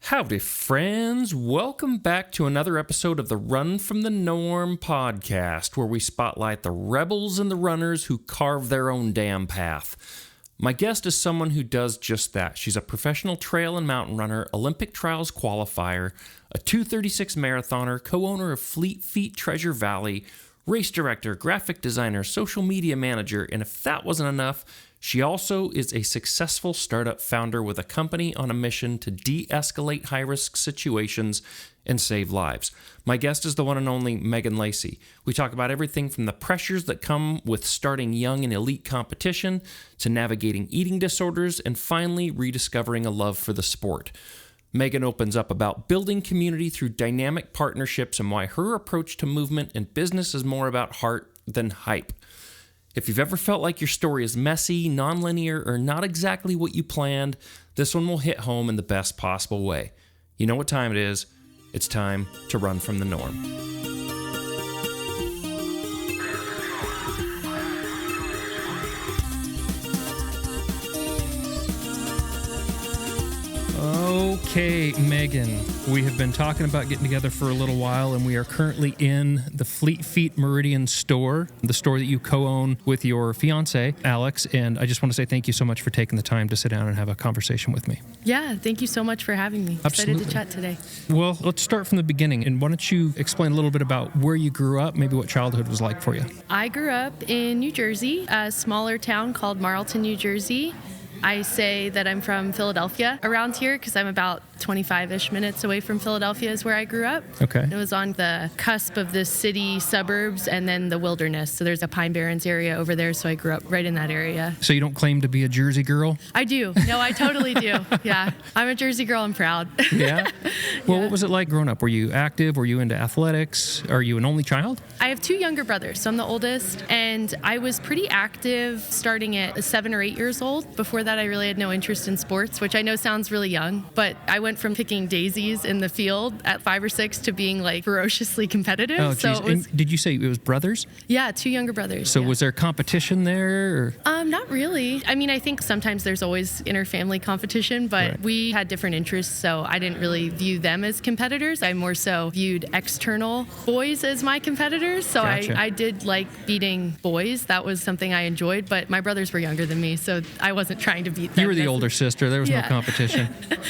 Howdy, friends. Welcome back to another episode of the Run from the Norm podcast, where we spotlight the rebels and the runners who carve their own damn path. My guest is someone who does just that. She's a professional trail and mountain runner, Olympic trials qualifier, a 2:36 marathoner, co-owner of Fleet Feet Treasure Valley, race director, graphic designer, social media manager, and if that wasn't enough, she also is a successful startup founder with a company on a mission to de-escalate high-risk situations and save lives. My guest is the one and only Megan Lacy. We talk about everything from the pressures that come with starting young in elite competition to navigating eating disorders and finally rediscovering a love for the sport. Megan opens up about building community through dynamic partnerships and why her approach to movement and business is more about heart than hype. If you've ever felt like your story is messy, nonlinear, or not exactly what you planned, this one will hit home in the best possible way. You know what time it is? It's time to run from the norm. Okay, Megan, we have been talking about getting together for a little while, and we are currently in the Fleet Feet Meridian store, the store that you co-own with your fiance, Alex, and I just want to say thank you so much for taking the time to sit down and have a conversation with me. Yeah, thank you so much for having me. Absolutely. Excited to chat today. Well, let's start from the beginning, and why don't you explain a little bit about where you grew up, maybe what childhood was like for you? I grew up in New Jersey, a smaller town called Marlton, New Jersey. I say that I'm from Philadelphia around here because I'm about 25-ish minutes away from Philadelphia is where I grew up. Okay. It was on the cusp of the city suburbs and then the wilderness. So there's a Pine Barrens area over there, so I grew up right in that area. So you don't claim to be a Jersey girl? I do. No, I totally do. Yeah. I'm a Jersey girl. I'm proud. Yeah? Well, Yeah. What was it like growing up? Were you active? Were you into athletics? Are you an only child? I have two younger brothers, so I'm the oldest, and I was pretty active starting at 7 or 8 years old. Before that, I really had no interest in sports, which I know sounds really young, but I went from picking daisies in the field at 5 or 6 to being like ferociously competitive. Oh, So geez. it was, And did you say it was brothers? yeah, two younger brothers. So yeah. was there competition there? Or? Not really. I mean, I think sometimes there's always inter-family competition, but Right. we had different interests, so I didn't really view them as competitors. I more so viewed external boys as my competitors, so Gotcha. I did like beating boys. That was something I enjoyed, but my brothers were younger than me, so I wasn't trying to beat them. You were the older sister. There was no Yeah. competition.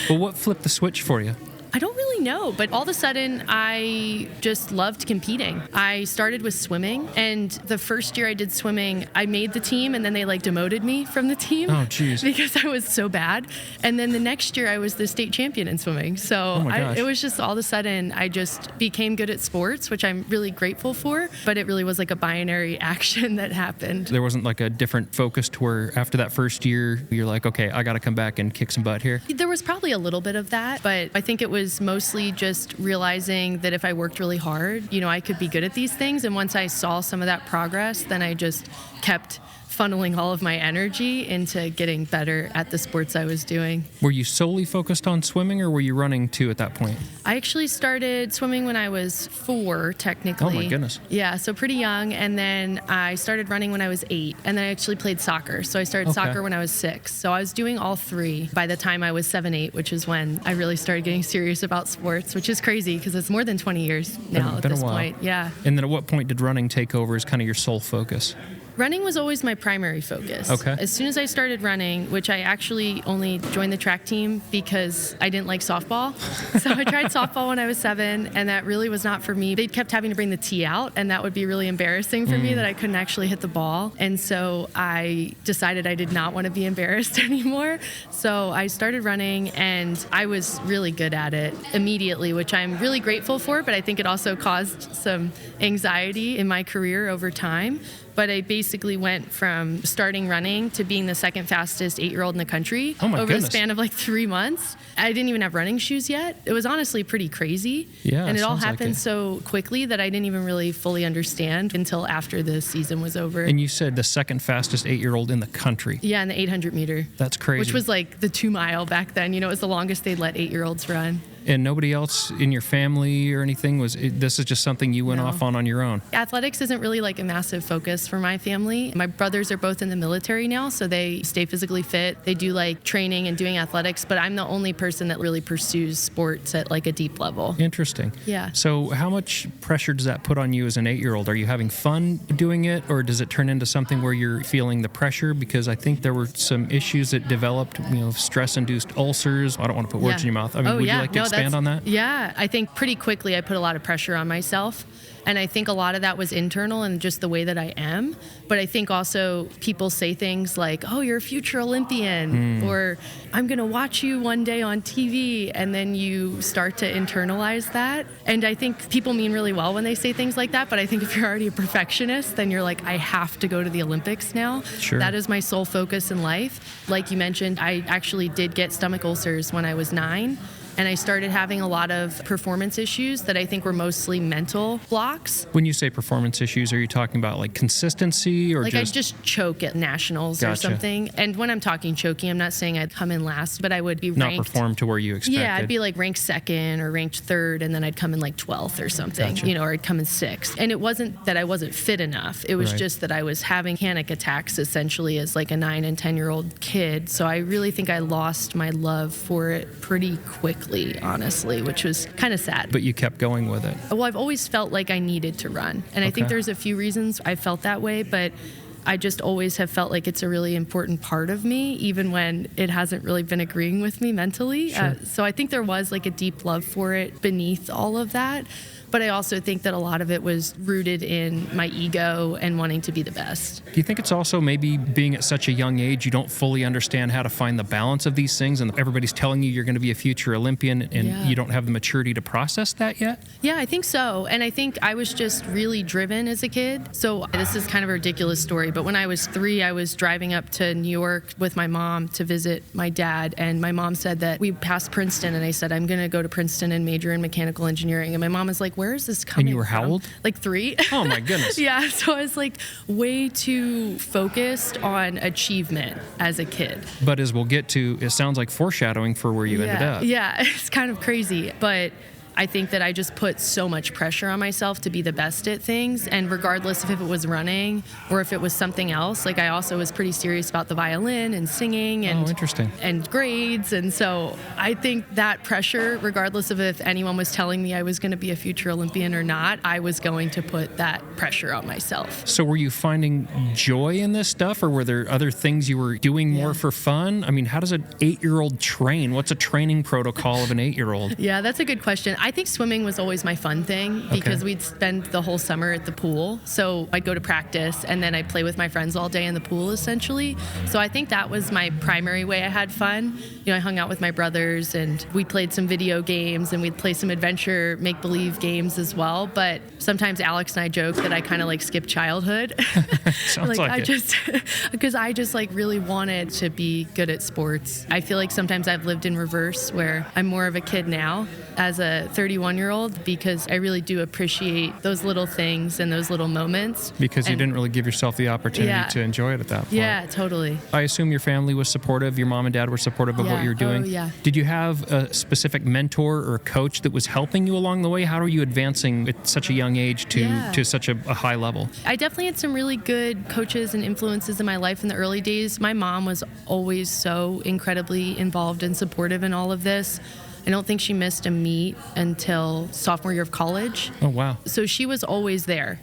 Well, what flipped the switch for you? I don't really know, but all of a sudden I just loved competing. I started with swimming, and the first year I did swimming, I made the team, and then they like demoted me from the team. Oh, geez. Because I was so bad. And then the next year I was the state champion in swimming. So Oh my gosh. it was just all of a sudden I just became good at sports, which I'm really grateful for, but it really was like a binary action that happened. There wasn't like a different focus to where after that first year, you're like, okay, I got to come back and kick some butt here. There was probably a little bit of that, but I think it was mostly just realizing that if I worked really hard, I could be good at these things. And once I saw some of that progress, then I just kept funneling all of my energy into getting better at the sports I was doing. Were you solely focused on swimming or were you running too at that point? I actually started swimming when I was 4, technically. Oh my goodness. Yeah, so pretty young. And then I started running when I was 8. And then I actually played soccer. So I started Okay. soccer when I was 6. So I was doing all 3 by the time I was 7, 8, which is when I really started getting serious about sports, which is crazy because it's more than 20 years now at Been a this while. point. Yeah. And then at what point did running take over as kind of your sole focus? Running was always my primary focus. Okay. As soon as I started running, which I actually only joined the track team because I didn't like softball. So I tried softball when I was 7, and that really was not for me. They kept having to bring the tee out, and that would be really embarrassing for me that I couldn't actually hit the ball. And so I decided I did not want to be embarrassed anymore. So I started running, and I was really good at it immediately, which I'm really grateful for, but I think it also caused some anxiety in my career over time. But I basically went from starting running to being the second fastest 8-year-old in the country Oh my over goodness. the span of like 3 months. I didn't even have running shoes yet. It was honestly pretty crazy. Yeah, and it all sounds like happened it. so quickly that I didn't even really fully understand until after the season was over. And you said the second fastest 8-year-old in the country. Yeah, in the 800 meter. That's crazy. Which was like the 2 mile back then. It was the longest they'd let 8-year-olds run. And nobody else in your family or anything this is just something you went off on your own? Athletics isn't really like a massive focus for my family. My brothers are both in the military now, so they stay physically fit. They do like training and doing athletics, but I'm the only person that really pursues sports at like a deep level. Interesting. Yeah. So how much pressure does that put on you as an 8-year-old? Are you having fun doing it, or does it turn into something where you're feeling the pressure? Because I think there were some issues that developed, stress-induced ulcers. I don't want to put words in your mouth. I mean, would you like to expand on that? Yeah, I think pretty quickly I put a lot of pressure on myself. And I think a lot of that was internal and just the way that I am. But I think also people say things like, oh, you're a future Olympian, or I'm going to watch you one day on TV. And then you start to internalize that. And I think people mean really well when they say things like that. But I think if you're already a perfectionist, then you're like, I have to go to the Olympics now. Sure. That is my sole focus in life. Like you mentioned, I actually did get stomach ulcers when I was 9. And I started having a lot of performance issues that I think were mostly mental blocks. When you say performance issues, are you talking about like consistency or like I just choke at nationals or something. And when I'm talking choking, I'm not saying I'd come in last, but I would be ranked. Not perform to where you expected. Yeah, I'd be like ranked 2nd or ranked 3rd, and then I'd come in like 12th or something, or I'd come in 6th. And it wasn't that I wasn't fit enough. It was just that I was having panic attacks essentially as like a 9 and 10-year-old kid. So I really think I lost my love for it pretty quickly, honestly, which was kind of sad. But you kept going with it. Well, I've always felt like I needed to run. And I think there's a few reasons I felt that way, but I just always have felt like it's a really important part of me, even when it hasn't really been agreeing with me mentally. Sure. So I think there was like a deep love for it beneath all of that. But I also think that a lot of it was rooted in my ego and wanting to be the best. Do you think it's also maybe being at such a young age, you don't fully understand how to find the balance of these things, and everybody's telling you you're going to be a future Olympian, and you don't have the maturity to process that yet? Yeah, I think so. And I think I was just really driven as a kid. So this is kind of a ridiculous story, but when I was 3, I was driving up to New York with my mom to visit my dad, and my mom said that we passed Princeton, and I said, I'm going to go to Princeton and major in mechanical engineering. And my mom was like, where is this coming from? And you were how old? Like 3. Oh my goodness. Yeah, so I was like way too focused on achievement as a kid. But as we'll get to, it sounds like foreshadowing for where you ended up. Yeah, it's kind of crazy, but I think that I just put so much pressure on myself to be the best at things, and regardless if it was running or if it was something else, like I also was pretty serious about the violin and singing and interesting. And grades, and so I think that pressure, regardless of if anyone was telling me I was going to be a future Olympian or not, I was going to put that pressure on myself. So were you finding joy in this stuff, or were there other things you were doing more for fun? I mean, how does an 8-year-old train? What's a training protocol of an 8-year-old? Yeah, that's a good question. I think swimming was always my fun thing because we'd spend the whole summer at the pool. So I'd go to practice and then I'd play with my friends all day in the pool, essentially. So I think that was my primary way I had fun. You know, I hung out with my brothers and we played some video games and we'd play some adventure make-believe games as well. But sometimes Alex and I joke that I kind of like skipped childhood. Sounds like it. Because I just like really wanted to be good at sports. I feel like sometimes I've lived in reverse where I'm more of a kid now as a 31-year-old because I really do appreciate those little things and those little moments. Because you didn't really give yourself the opportunity to enjoy it at that point. Yeah, totally. I assume your family was supportive, your mom and dad were supportive of what you were doing. Oh, yeah. Did you have a specific mentor or coach that was helping you along the way? How are you advancing at such a young age to such a high level? I definitely had some really good coaches and influences in my life in the early days. My mom was always so incredibly involved and supportive in all of this. I don't think she missed a meet until sophomore year of college. Oh, wow. So she was always there,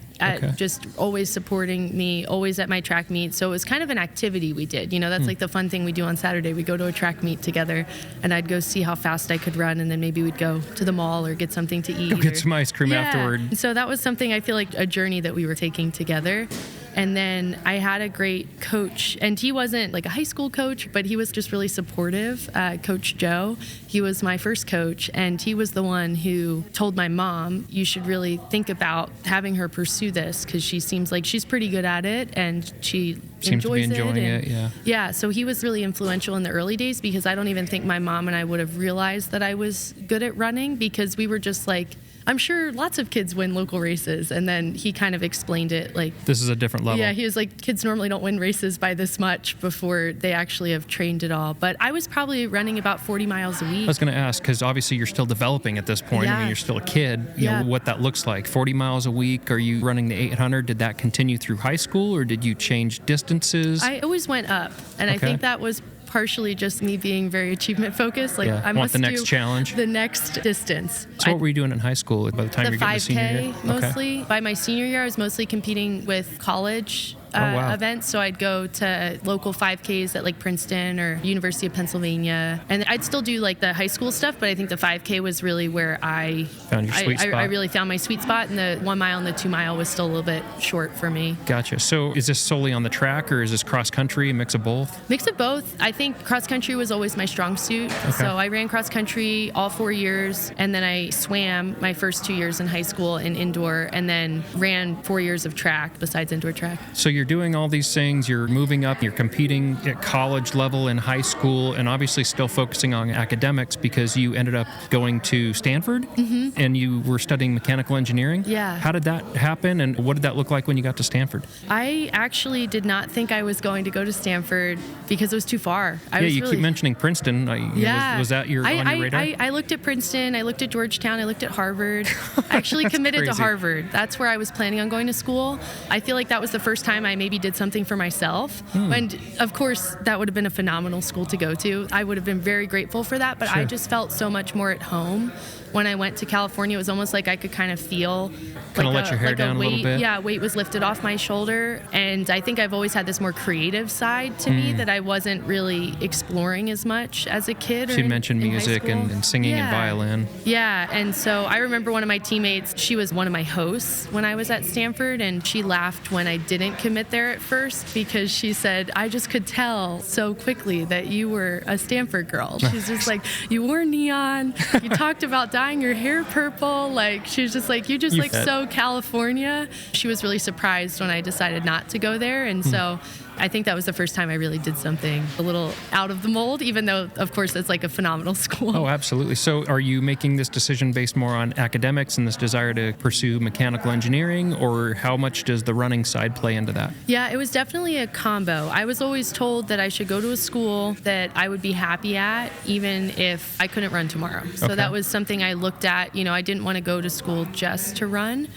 just always supporting me, always at my track meet. So it was kind of an activity we did. You know, that's like the fun thing we do on Saturday. We go to a track meet together, and I'd go see how fast I could run, and then maybe we'd go to the mall or get something to eat. Go get some ice cream afterward. So that was something I feel like a journey that we were taking together. And then I had a great coach, and he wasn't like a high school coach, but he was just really supportive. Coach Joe, he was my first coach, and he was the one who told my mom, you should really think about having her pursue this because she seems like she's pretty good at it, and she Seemed to be enjoys enjoying it, yeah. Yeah, so he was really influential in the early days because I don't even think my mom and I would have realized that I was good at running because we were just like, I'm sure lots of kids win local races. And then he kind of explained it like, this is a different level. Yeah, he was like, kids normally don't win races by this much before they actually have trained it all. But I was probably running about 40 miles a week. I was going to ask, because obviously you're still developing at this point. Yeah. I mean, you're still a kid. You know what that looks like. 40 miles a week. Are you running the 800? Did that continue through high school, or did you change distances? I always went up, and I think that was partially just me being very achievement focused. Like I want the next challenge, the next distance. So what were you doing in high school by the time you're getting to senior year? 5K mostly. By my senior year, I was mostly competing with college events. So I'd go to local 5Ks at like Princeton or University of Pennsylvania, and I'd still do like the high school stuff. But I think the 5K was really where I found your sweet spot. I really found my sweet spot, and the 1 mile and the 2 mile was still a little bit short for me. Gotcha. So is this solely on the track, or is this cross country, a mix of both? Mix of both. I think cross country was always my strong suit. Okay. So I ran cross country all 4 years, and then I swam my first 2 years in high school in indoor, and then ran 4 years of track besides indoor track. So you're doing all these things, you're moving up, you're competing at college level in high school, and obviously still focusing on academics because you ended up going to Stanford and you were studying mechanical engineering. Yeah. How did that happen, and what did that look like when you got to Stanford? I actually did not think I was going to go to Stanford because it was too far. Keep mentioning Princeton. Was that on your radar? I looked at Princeton, I looked at Georgetown, I looked at Harvard. I actually committed to Harvard. That's where I was planning on going to school. I feel like that was the first time I maybe did something for myself. And of course, that would have been a phenomenal school to go to. I would have been very grateful for that, but I just felt so much more at home. When I went to California, it was almost like I could kind of feel kind of let your hair down a little bit. Yeah, weight was lifted off my shoulder. And I think I've always had this more creative side to me that I wasn't really exploring as much as a kid. She mentioned music and singing and violin. Yeah, and so I remember one of my teammates, she was one of my hosts when I was at Stanford, and she laughed when I didn't commit there at first because she said, I just could tell so quickly that you were a Stanford girl. She's just like, you wore neon, you talked about dyeing your hair purple. Like, she was just like, you just so California. She was really surprised when I decided not to go there. And so I think that was the first time I really did something a little out of the mold, even though, of course, it's like a phenomenal school. Oh, absolutely. So are you making this decision based more on academics and this desire to pursue mechanical engineering, or how much does the running side play into that? Yeah, it was definitely a combo. I was always told that I should go to a school that I would be happy at, even if I couldn't run tomorrow. So that was something I looked at. You know, I didn't want to go to school just to run,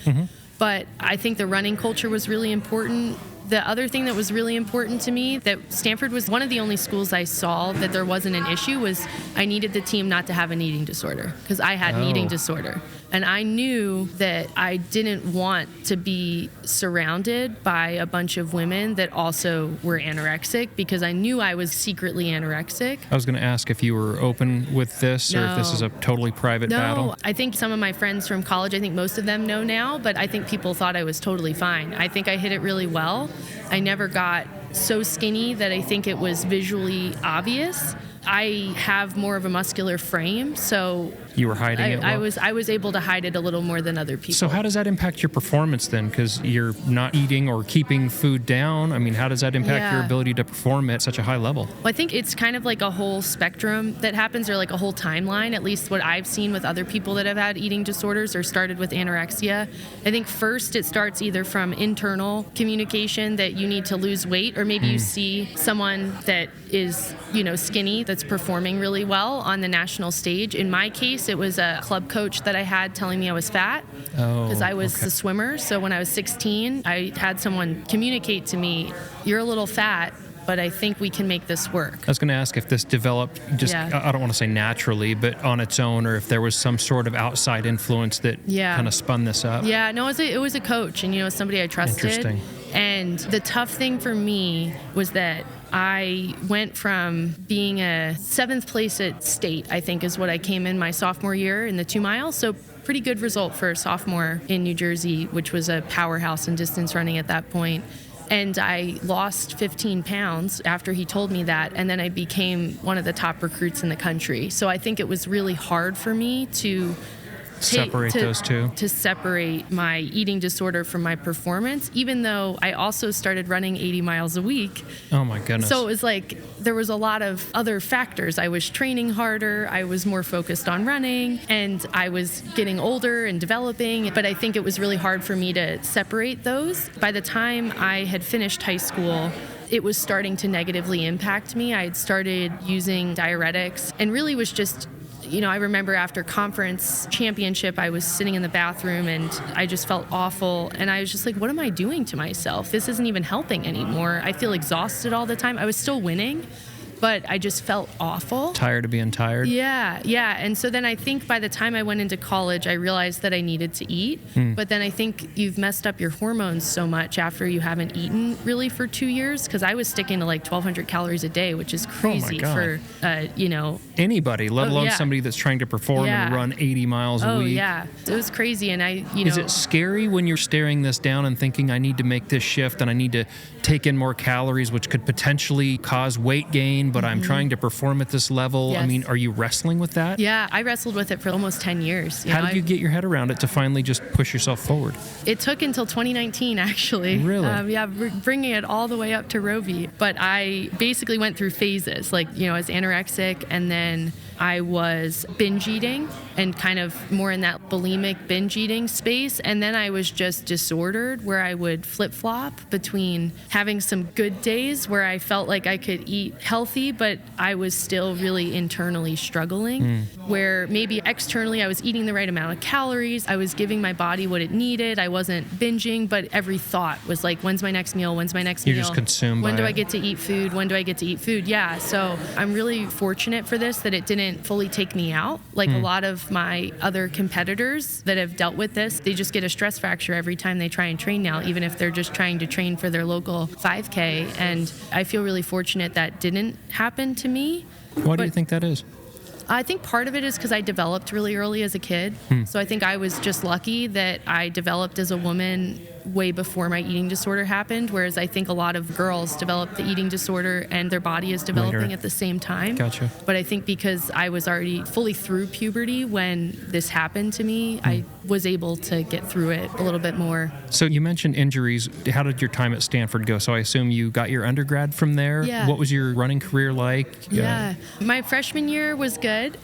but I think the running culture was really important. The other thing that was really important to me, that Stanford was one of the only schools I saw that there wasn't an issue, was I needed the team not to have an eating disorder, because I had an eating disorder. And I knew that I didn't want to be surrounded by a bunch of women that also were anorexic, because I knew I was secretly anorexic. I was going to ask if you were open with this or if this is a totally private battle. No, I think some of my friends from college, I think most of them know now, but I think people thought I was totally fine. I think I hit it really well. I never got so skinny that I think it was visually obvious. I have more of a muscular frame, so you were hiding it well? I was able to hide it a little more than other people. So how does that impact your performance then? Because you're not eating or keeping food down. I mean, how does that impact your ability to perform at such a high level? Well, I think it's kind of like a whole spectrum that happens, or like a whole timeline, at least what I've seen with other people that have had eating disorders or started with anorexia. I think first it starts either from internal communication that you need to lose weight, or maybe you see someone that is, skinny, that's performing really well on the national stage. In my case, it was a club coach that I had telling me I was fat because I was a swimmer. So when I was 16, I had someone communicate to me, you're a little fat, but I think we can make this work. I was going to ask if this developed just, I don't want to say naturally, but on its own, or if there was some sort of outside influence that kind of spun this up. Yeah, no, it was a coach, and somebody I trusted. Interesting. And the tough thing for me was that I went from being a 7th place at state, I think is what I came in my sophomore year in the 2 miles. So pretty good result for a sophomore in New Jersey, which was a powerhouse in distance running at that point. And I lost 15 pounds after he told me that, and then I became one of the top recruits in the country. So I think it was really hard for me to separate those two. To separate my eating disorder from my performance, even though I also started running 80 miles a week. Oh my goodness. So it was like there was a lot of other factors. I was training harder, I was more focused on running, and I was getting older and developing. But I think it was really hard for me to separate those. By the time I had finished high school, it was starting to negatively impact me. I had started using diuretics and really was just, I remember after conference championship, I was sitting in the bathroom and I just felt awful. And I was just like, what am I doing to myself? This isn't even helping anymore. I feel exhausted all the time. I was still winning, but I just felt awful. Tired of being tired? Yeah. And so then I think by the time I went into college, I realized that I needed to eat. But then I think you've messed up your hormones so much after you haven't eaten really for 2 years, because I was sticking to like 1,200 calories a day, which is crazy for, anybody, let alone somebody that's trying to perform and run 80 miles a week. Oh, yeah. It was crazy. And Is it scary when you're staring this down and thinking, I need to make this shift and I need to take in more calories, which could potentially cause weight gain, but I'm trying to perform at this level? Yes. I mean, are you wrestling with that? Yeah, I wrestled with it for almost 10 years. How did you get your head around it to finally just push yourself forward? It took until 2019, actually. Really? Bringing it all the way up to Rovi. But I basically went through phases, I was anorexic, and then I was binge eating and kind of more in that bulimic binge eating space. And then I was just disordered, where I would flip-flop between having some good days where I felt like I could eat healthy, but I was still really internally struggling, where maybe externally I was eating the right amount of calories, I was giving my body what it needed, I wasn't binging, but every thought was like, when's my next meal? When's my next meal? You're just consumed by it. When do I get to eat food? When do I get to eat food? Yeah, so I'm really fortunate for this, that it didn't fully take me out. Like a lot of my other competitors that have dealt with this, they just get a stress fracture every time they try and train now, even if they're just trying to train for their local 5K. And I feel really fortunate that didn't happen to me. Why do you think that is? I think part of it is because I developed really early as a kid. So I think I was just lucky that I developed as a woman way before my eating disorder happened, whereas I think a lot of girls develop the eating disorder and their body is developing later at the same time. Gotcha. But I think because I was already fully through puberty when this happened to me, I was able to get through it a little bit more. So you mentioned injuries. How did your time at Stanford go? So I assume you got your undergrad from there? Yeah. What was your running career like? Yeah. My freshman year was good.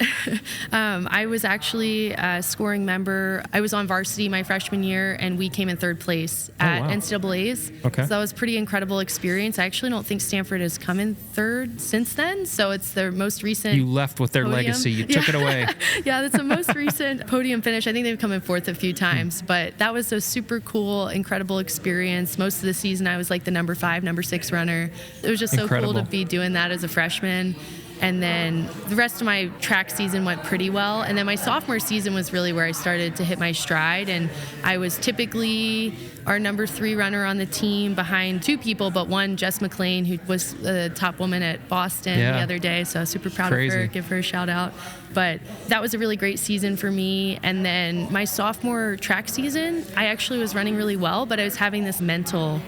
I was actually a scoring member. I was on varsity my freshman year, and we came in third place at NCAA's. Okay. So that was a pretty incredible experience. I actually don't think Stanford has come in third since then. So it's their most recent You left with their podium. legacy. You took it away. Yeah, that's the most recent podium finish. I think they've come in fourth a few times, but that was a super cool, incredible experience. Most of the season, I was like the number 5, number 6 runner. It was just so cool to be doing that as a freshman. And then the rest of my track season went pretty well. And then my sophomore season was really where I started to hit my stride. And I was typically our number 3 runner on the team behind 2 people, but one, Jess McLean, who was the top woman at Boston the other day. So I was super proud of her, give her a shout out. But that was a really great season for me. And then my sophomore track season, I actually was running really well, but I was having this mental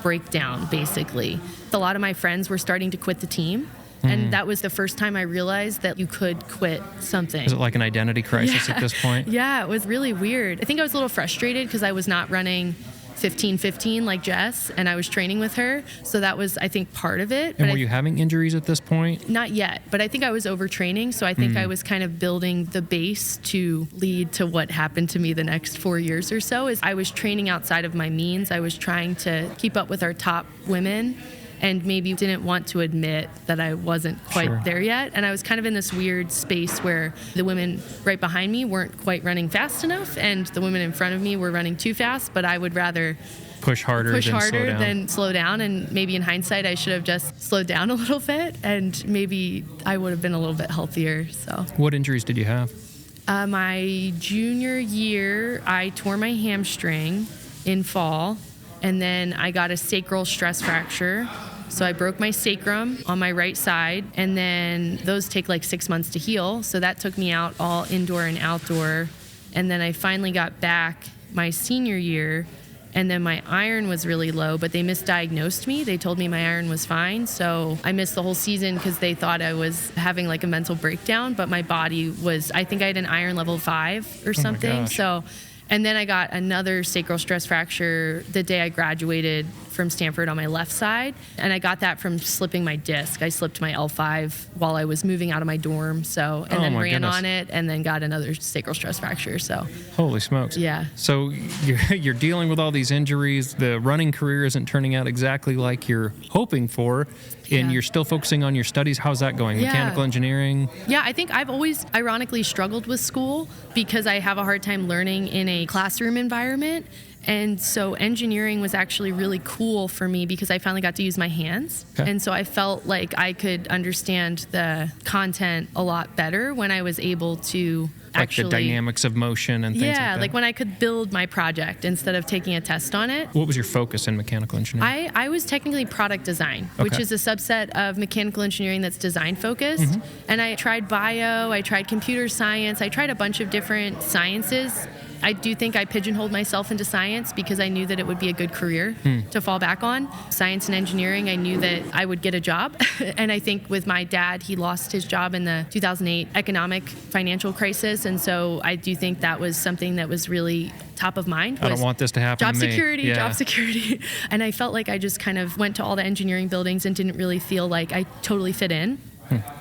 breakdown, basically. A lot of my friends were starting to quit the team. And that was the first time I realized that you could quit something. Is it like an identity crisis at this point? Yeah, it was really weird. I think I was a little frustrated because I was not running 15-15 like Jess, and I was training with her. So that was, I think, part of it. And were you having injuries at this point? Not yet, but I think I was overtraining. So I think I was kind of building the base to lead to what happened to me the next 4 years or so. Is I was training outside of my means. I was trying to keep up with our top women, and maybe didn't want to admit that I wasn't quite there yet. And I was kind of in this weird space where the women right behind me weren't quite running fast enough, and the women in front of me were running too fast, but I would rather push harder than slow down. And maybe in hindsight, I should have just slowed down a little bit, and maybe I would have been a little bit healthier. So, what injuries did you have? My junior year, I tore my hamstring in fall, and then I got a sacral stress fracture. So I broke my sacrum on my right side, and then those take like 6 months to heal. So that took me out all indoor and outdoor. And then I finally got back my senior year, And then my iron was really low, but they misdiagnosed me. They told me my iron was fine. So I missed the whole season because they thought I was having like a mental breakdown, but my body was, I think I had an iron level 5 or something. So, and then I got another sacral stress fracture the day I graduated from Stanford on my left side. And I got that from slipping my disc. I slipped my L5 while I was moving out of my dorm. So, and then ran on it and then got another sacral stress fracture. So, holy smokes. Yeah. So you're dealing with all these injuries. The running career isn't turning out exactly like you're hoping for. And you're still focusing on your studies. How's that going? Mechanical engineering? Yeah, I think I've always ironically struggled with school because I have a hard time learning in a classroom environment. And so engineering was actually really cool for me because I finally got to use my hands. Okay. And so I felt like I could understand the content a lot better when I was able to actually, like the dynamics of motion and things like that? Yeah, like when I could build my project instead of taking a test on it. What was your focus in mechanical engineering? I was technically product design, which is a subset of mechanical engineering that's design focused. And I tried bio, I tried computer science, I tried a bunch of different sciences. I do think I pigeonholed myself into science because I knew that it would be a good career to fall back on. Science and engineering, I knew that I would get a job. And I think with my dad, he lost his job in the 2008 economic financial crisis. And so I do think that was something that was really top of mind. I don't want this to happen to me. Job Yeah. security. And I felt like I just kind of went to all the engineering buildings and didn't really feel like I totally fit in.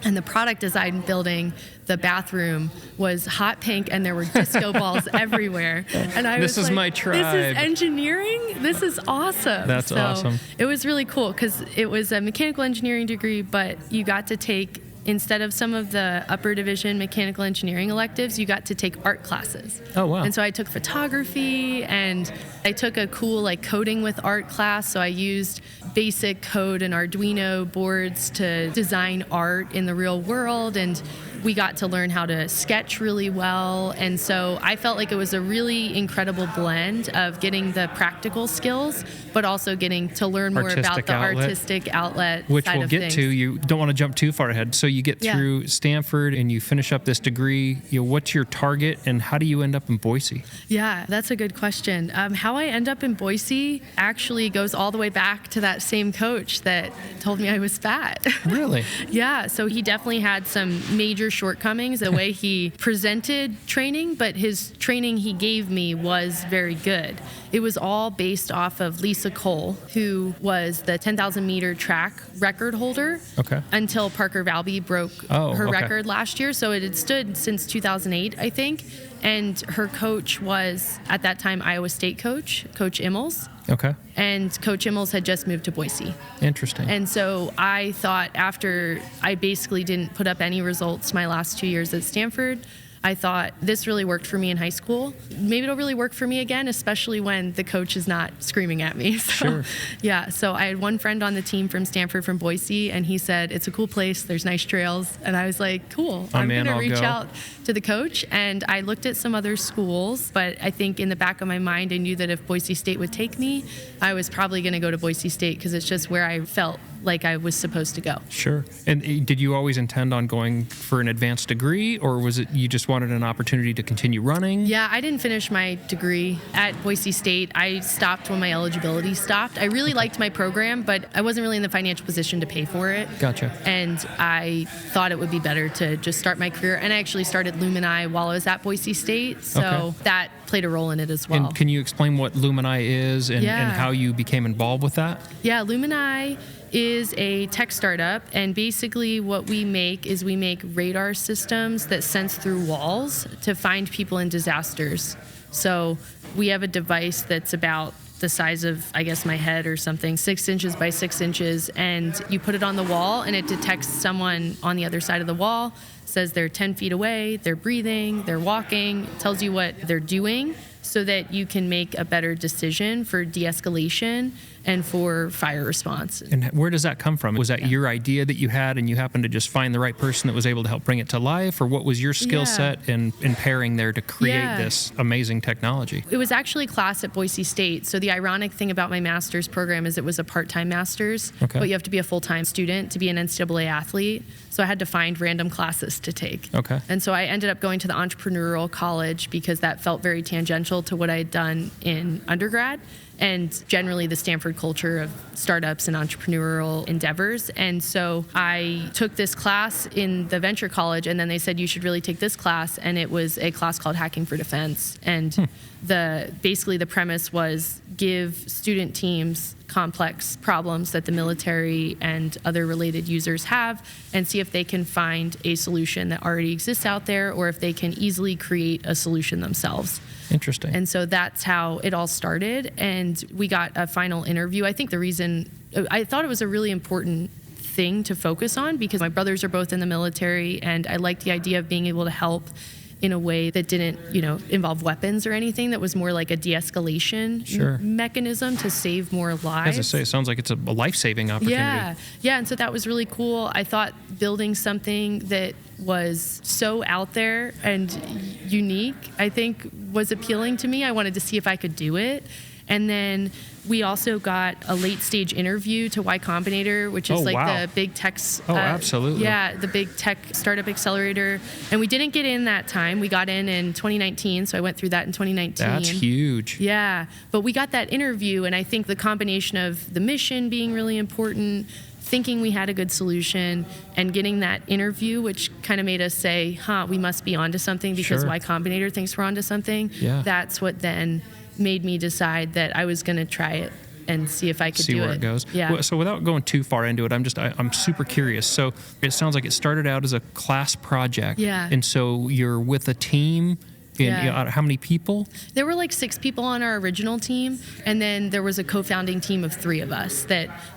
And the product design building, the bathroom was hot pink and there were disco balls everywhere. And I was like, my tribe. This is engineering? This is awesome. That's awesome. It was really cool because it was a mechanical engineering degree, but you got to take, instead of some of the upper division mechanical engineering electives, you got to take art classes. Oh, wow. And so I took photography and I took a cool like coding with art class. So I used basic code and Arduino boards to design art in the real world. And we got to learn how to sketch really well. And so I felt like it was a really incredible blend of getting the practical skills, but also getting to learn more about the artistic outlet which side we'll of get things. to. You don't want to jump too far ahead. So you get through Stanford and you finish up this degree. What's your target and how do you end up in Boise? Yeah, that's a good question. How I end up in Boise actually goes all the way back to that same coach that told me I was fat. Really? Yeah, so he definitely had some major shortcomings the way he presented training, but his training he gave me was very good. It was all based off of Lisa Cole, who was the 10,000 meter track record holder until Parker Valby broke her record last year. So it had stood since 2008, I think. And her coach was, at that time, Iowa State coach, Coach Immels. Okay. And Coach Immels had just moved to Boise. Interesting. And so I thought after I basically didn't put up any results my last 2 years at Stanford, I thought this really worked for me in high school. Maybe it'll really work for me again, especially when the coach is not screaming at me. So, sure. Yeah, so I had one friend on the team from Stanford, from Boise, and he said, it's a cool place, there's nice trails. And I was like, cool, I'm going to reach out to the coach. And I looked at some other schools, but I think in the back of my mind, I knew that if Boise State would take me, I was probably going to go to Boise State because it's just where I felt like I was supposed to go. Sure. And did you always intend on going for an advanced degree, or was it you just wanted an opportunity to continue running? Yeah, I didn't finish my degree at Boise State. I stopped when my eligibility stopped. I really liked my program, but I wasn't really in the financial position to pay for it. Gotcha. And I thought it would be better to just start my career. And I actually started Lumini while I was at Boise State, so that played a role in it as well. And can you explain what Lumini is and how you became involved with that? Yeah, Lumini is a tech startup, and basically what we make is we make radar systems that sense through walls to find people in disasters. So we have a device that's about the size of, I guess, my head or something, 6 inches by 6 inches, and you put it on the wall and it detects someone on the other side of the wall, says they're 10 feet away, they're breathing, they're walking, tells you what they're doing so that you can make a better decision for de-escalation and for fire response. And where does that come from? Was that your idea that you had and you happened to just find the right person that was able to help bring it to life? Or what was your skill set in pairing there to create this amazing technology? It was actually class at Boise State. So the ironic thing about my master's program is it was a part-time master's, but you have to be a full-time student to be an NCAA athlete. So I had to find random classes to take. And so I ended up going to the entrepreneurial college because that felt very tangential to what I had done in undergrad. and generally the Stanford culture of startups and entrepreneurial endeavors. And so I took this class in the venture college, and then they said you should really take this class, and it was a class called Hacking for Defense. And basically the premise was give student teams complex problems that the military and other related users have, and see if they can find a solution that already exists out there, or if they can easily create a solution themselves. Interesting. And so that's how it all started, and we got a final interview. I think the reason I thought it was a really important thing to focus on, because my brothers are both in the military, and I liked the idea of being able to help in a way that didn't, involve weapons or anything, that was more like a de-escalation mechanism to save more lives. As I say, it sounds like it's a life-saving opportunity. Yeah, and so that was really cool. I thought building something that was so out there and unique, I think, was appealing to me. I wanted to see if I could do it. And then we also got a late stage interview to Y Combinator, which is the big tech. Absolutely. Yeah, the big tech startup accelerator. And we didn't get in that time. We got in 2019, so I went through that in 2019. That's huge. Yeah, but we got that interview, and I think the combination of the mission being really important, thinking we had a good solution, and getting that interview, which kind of made us say, we must be onto something, because Y Combinator thinks we're onto something. Yeah. That's what then made me decide that I was going to try it and see if I could do it. See where it goes. Yeah. Well, so without going too far into it, I'm super curious. So it sounds like it started out as a class project. Yeah. And so you're with a team. How many people? There were like 6 people on our original team, and then there was a co-founding team of 3 of us.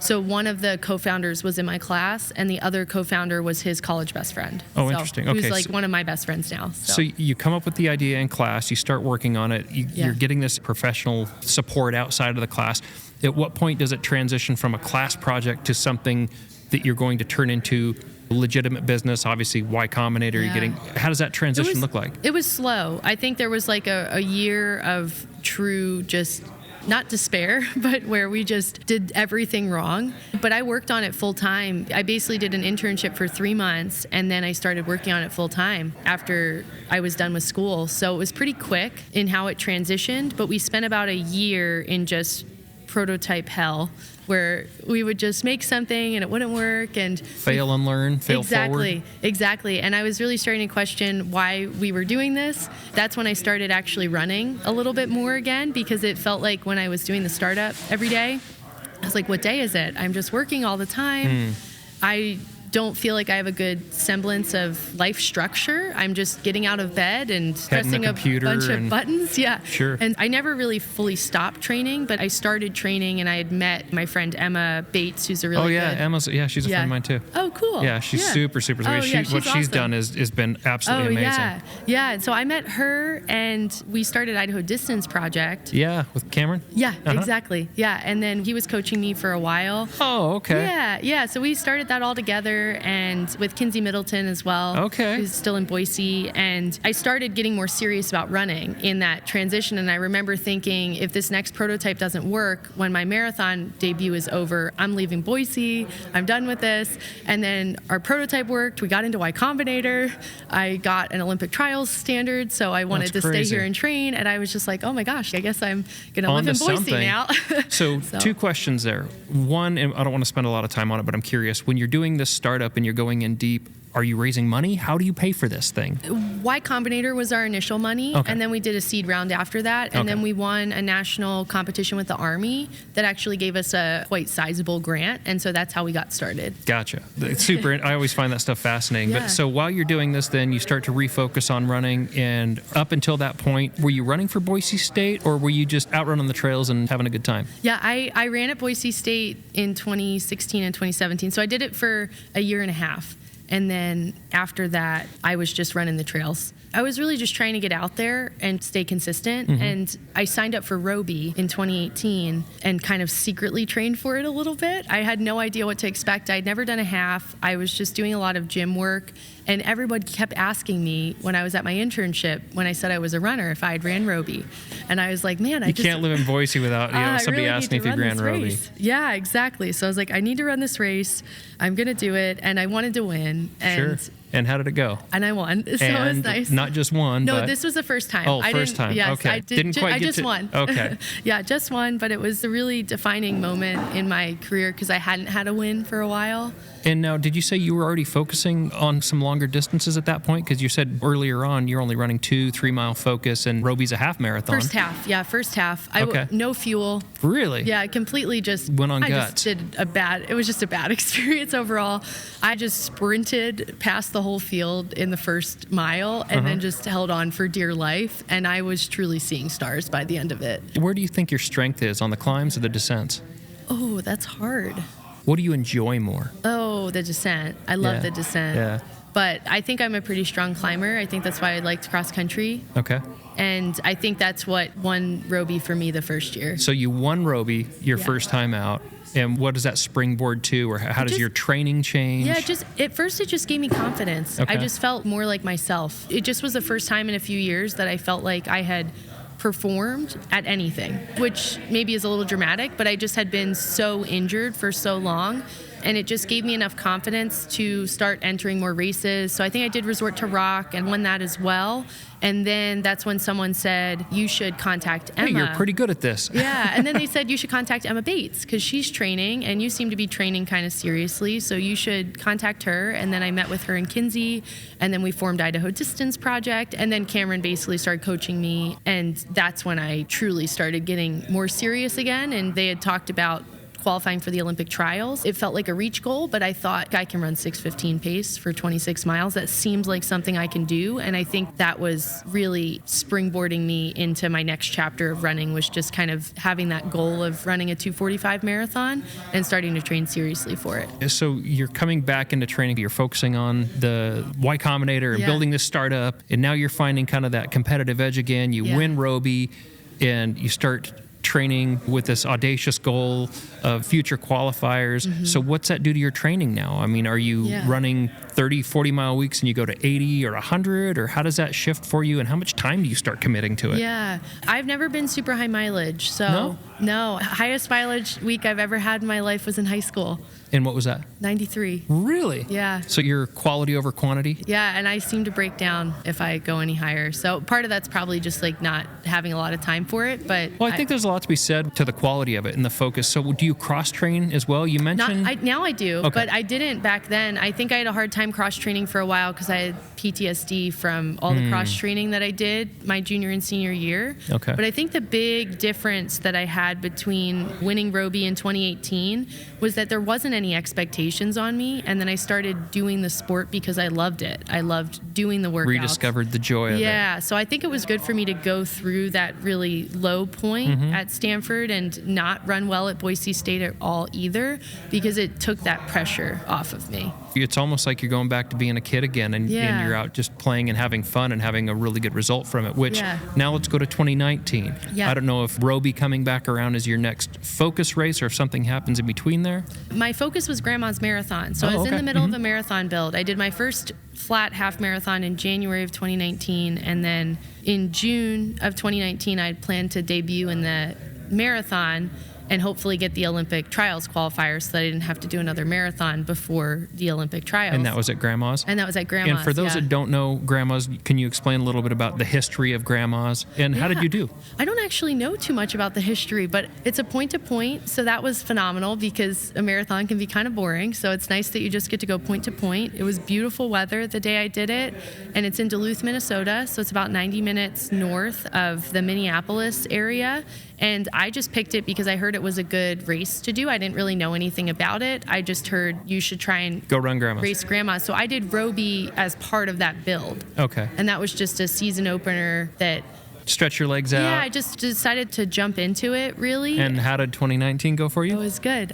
So one of the co-founders was in my class, and the other co-founder was his college best friend. Oh, interesting. Okay, who's one of my best friends now. So you come up with the idea in class, you start working on it, you're getting this professional support outside of the class. At what point does it transition from a class project to something that you're going to turn into legitimate business? Obviously, Y Combinator, you're getting. How does that transition look like? It was slow. I think there was like a year of true just not despair, but where we just did everything wrong. But I worked on it full time. I basically did an internship for 3 months, and then I started working on it full time after I was done with school. So it was pretty quick in how it transitioned, but we spent about a year in just prototype hell, where we would just make something and it wouldn't work, and fail and learn, fail forward. Exactly. And I was really starting to question why we were doing this. That's when I started actually running a little bit more again, because it felt like when I was doing the startup every day, I was like, what day is it? I'm just working all the time. I don't feel like I have a good semblance of life structure. I'm just getting out of bed and pressing a bunch of buttons. Yeah. Sure. And I never really fully stopped training, but I started training, and I had met my friend Emma Bates, who's a really good... Emma's, she's a friend of mine too. Oh, cool. Yeah, she's super sweet. What she's done has been absolutely amazing. Yeah. And so I met her, and we started Idaho Distance Project. Yeah, with Cameron? Yeah, exactly. Yeah, and then he was coaching me for a while. Oh, okay. Yeah. So we started that all together, and with Kinsey Middleton as well. Okay. Who's still in Boise. And I started getting more serious about running in that transition. And I remember thinking, if this next prototype doesn't work, when my marathon debut is over, I'm leaving Boise. I'm done with this. And then our prototype worked. We got into Y Combinator. I got an Olympic trials standard, so I wanted to stay here and train. And I was just like, oh my gosh, I guess I'm going to live in Boise now. So 2 questions there. One, and I don't want to spend a lot of time on it, but I'm curious. When you're doing this startup and you're going in deep, are you raising money? How do you pay for this thing? Y Combinator was our initial money, and then we did a seed round after that, and then we won a national competition with the Army that actually gave us a quite sizable grant, and so that's how we got started. Gotcha. It's super. I always find that stuff fascinating. Yeah. But so while you're doing this, then you start to refocus on running, and up until that point, were you running for Boise State, or were you just out running the trails and having a good time? Yeah, I ran at Boise State in 2016 and 2017, so I did it for a year and a half. And then after that, I was just running the trails. I was really just trying to get out there and stay consistent. And I signed up for Roby in 2018 and kind of secretly trained for it a little bit. I had no idea what to expect. I'd never done a half. I was just doing a lot of gym work. And everybody kept asking me when I was at my internship, when I said I was a runner, if I had ran Roby. And I was like, man, you can't live in Boise without somebody asking if you ran Roby. Yeah, exactly. So I was like, I need to run this race. I'm going to do it. And I wanted to win. And And how did it go? And I won, so and it was nice. Not just one, No, but... this was the first time. Oh, first time. Yes, okay. I just won. Okay. Yeah, just won, but it was a really defining moment in my career because I hadn't had a win for a while. And now, did you say you were already focusing on some longer distances at that point? Because you said earlier on you're only running 2-3 mile focus, and Roby's a half marathon. First half. Okay. No fuel. Really? Yeah, I completely just went on I guts. It was just a bad experience overall. I just sprinted past the whole field in the first mile and then just held on for dear life. And I was truly seeing stars by the end of it. Where do you think your strength is, on the climbs or the descents? Oh, that's hard. What do you enjoy more? Oh, the descent. I love the descent. Yeah. But I think I'm a pretty strong climber. I think that's why I liked cross country. Okay. And I think that's what won Roby for me the first year. So you won Roby your first time out. And what does that springboard to, or how does your training change? Yeah, at first it just gave me confidence. Okay. I just felt more like myself. It just was the first time in a few years that I felt like I had performed at anything, which maybe is a little dramatic, but I just had been so injured for so long. And it just gave me enough confidence to start entering more races. So I think I did Resort to Rock and won that as well. And then that's when someone said, you should contact Emma. Hey, you're pretty good at this. Yeah. And then they said, you should contact Emma Bates because she's training and you seem to be training kind of seriously. So you should contact her. And then I met with her in Kinsey. And then we formed Idaho Distance Project. And then Cameron basically started coaching me. And that's when I truly started getting more serious again. And they had talked about qualifying for the Olympic trials. It felt like a reach goal, but I thought I can run 6:15 pace for 26 miles. That seems like something I can do. And I think that was really springboarding me into my next chapter of running, was just kind of having that goal of running a 2:45 marathon and starting to train seriously for it. So you're coming back into training, you're focusing on the Y Combinator and building this startup, and now you're finding kind of that competitive edge again. You win Roby, and you start training with this audacious goal of future qualifiers. So what's that do to your training now? I mean, are you running 30, 40-mile weeks and you go to 80 or 100, or how does that shift for you, and how much time do you start committing to it? Yeah, I've never been super high mileage. So no, highest mileage week I've ever had in my life was in high school. And what was that? 93. Really? Yeah. So you're quality over quantity? Yeah, and I seem to break down if I go any higher. So part of that's probably just like not having a lot of time for it. But well, I think there's a lot to be said to the quality of it and the focus. So do you cross train as well? You mentioned now I do, but I didn't back then. I think I had a hard time cross training for a while because I had PTSD from all the cross training that I did my junior and senior year. Okay. But I think the big difference that I had between winning Roby in 2018 was that there wasn't any expectations on me, and then I started doing the sport because I loved it. I loved doing the workouts. Rediscovered the joy of it. Yeah, so I think it was good for me to go through that really low point at Stanford and not run well at Boise State at all either, because it took that pressure off of me. It's almost like you're going back to being a kid again, and you're out just playing and having fun and having a really good result from it, which now let's go to 2019. I don't know if Roby coming back around is your next focus race or if something happens in between there. My focus was Grandma's Marathon. So I was in the middle of a marathon build. I did my first flat half marathon in January of 2019, and then in June of 2019 I had planned to debut in the marathon and hopefully get the Olympic trials qualifiers so that I didn't have to do another marathon before the Olympic trials. And that was at Grandma's? And that was at Grandma's, And for those that don't know Grandma's, can you explain a little bit about the history of Grandma's and how did you do? I don't actually know too much about the history, but it's a point-to-point, so that was phenomenal because a marathon can be kind of boring, so it's nice that you just get to go point-to-point. It was beautiful weather the day I did it, and it's in Duluth, Minnesota, so it's about 90 minutes north of the Minneapolis area. And I just picked it because I heard it was a good race to do. I didn't really know anything about it. I just heard you should try and go run Grandma's. Race Grandma. So I did Roby as part of that build. Okay. And that was just a season opener that... Stretch your legs out. Yeah, I just decided to jump into it, really. And how did 2019 go for you? It was good.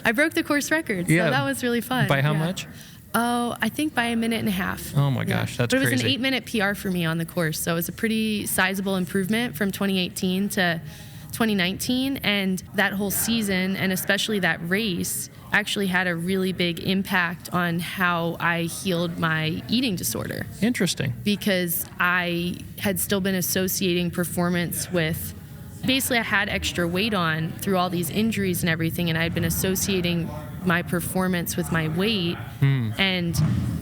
I broke the course record, so that was really fun. By how much? Oh, I think by a minute and a half. Oh my gosh, that's crazy. But it was an 8-minute PR for me on the course, so it was a pretty sizable improvement from 2018 to 2019, and that whole season, and especially that race, actually had a really big impact on how I healed my eating disorder. Interesting. Because I had still been associating performance with, basically I had extra weight on through all these injuries and everything, and I had been associating my performance with my weight. And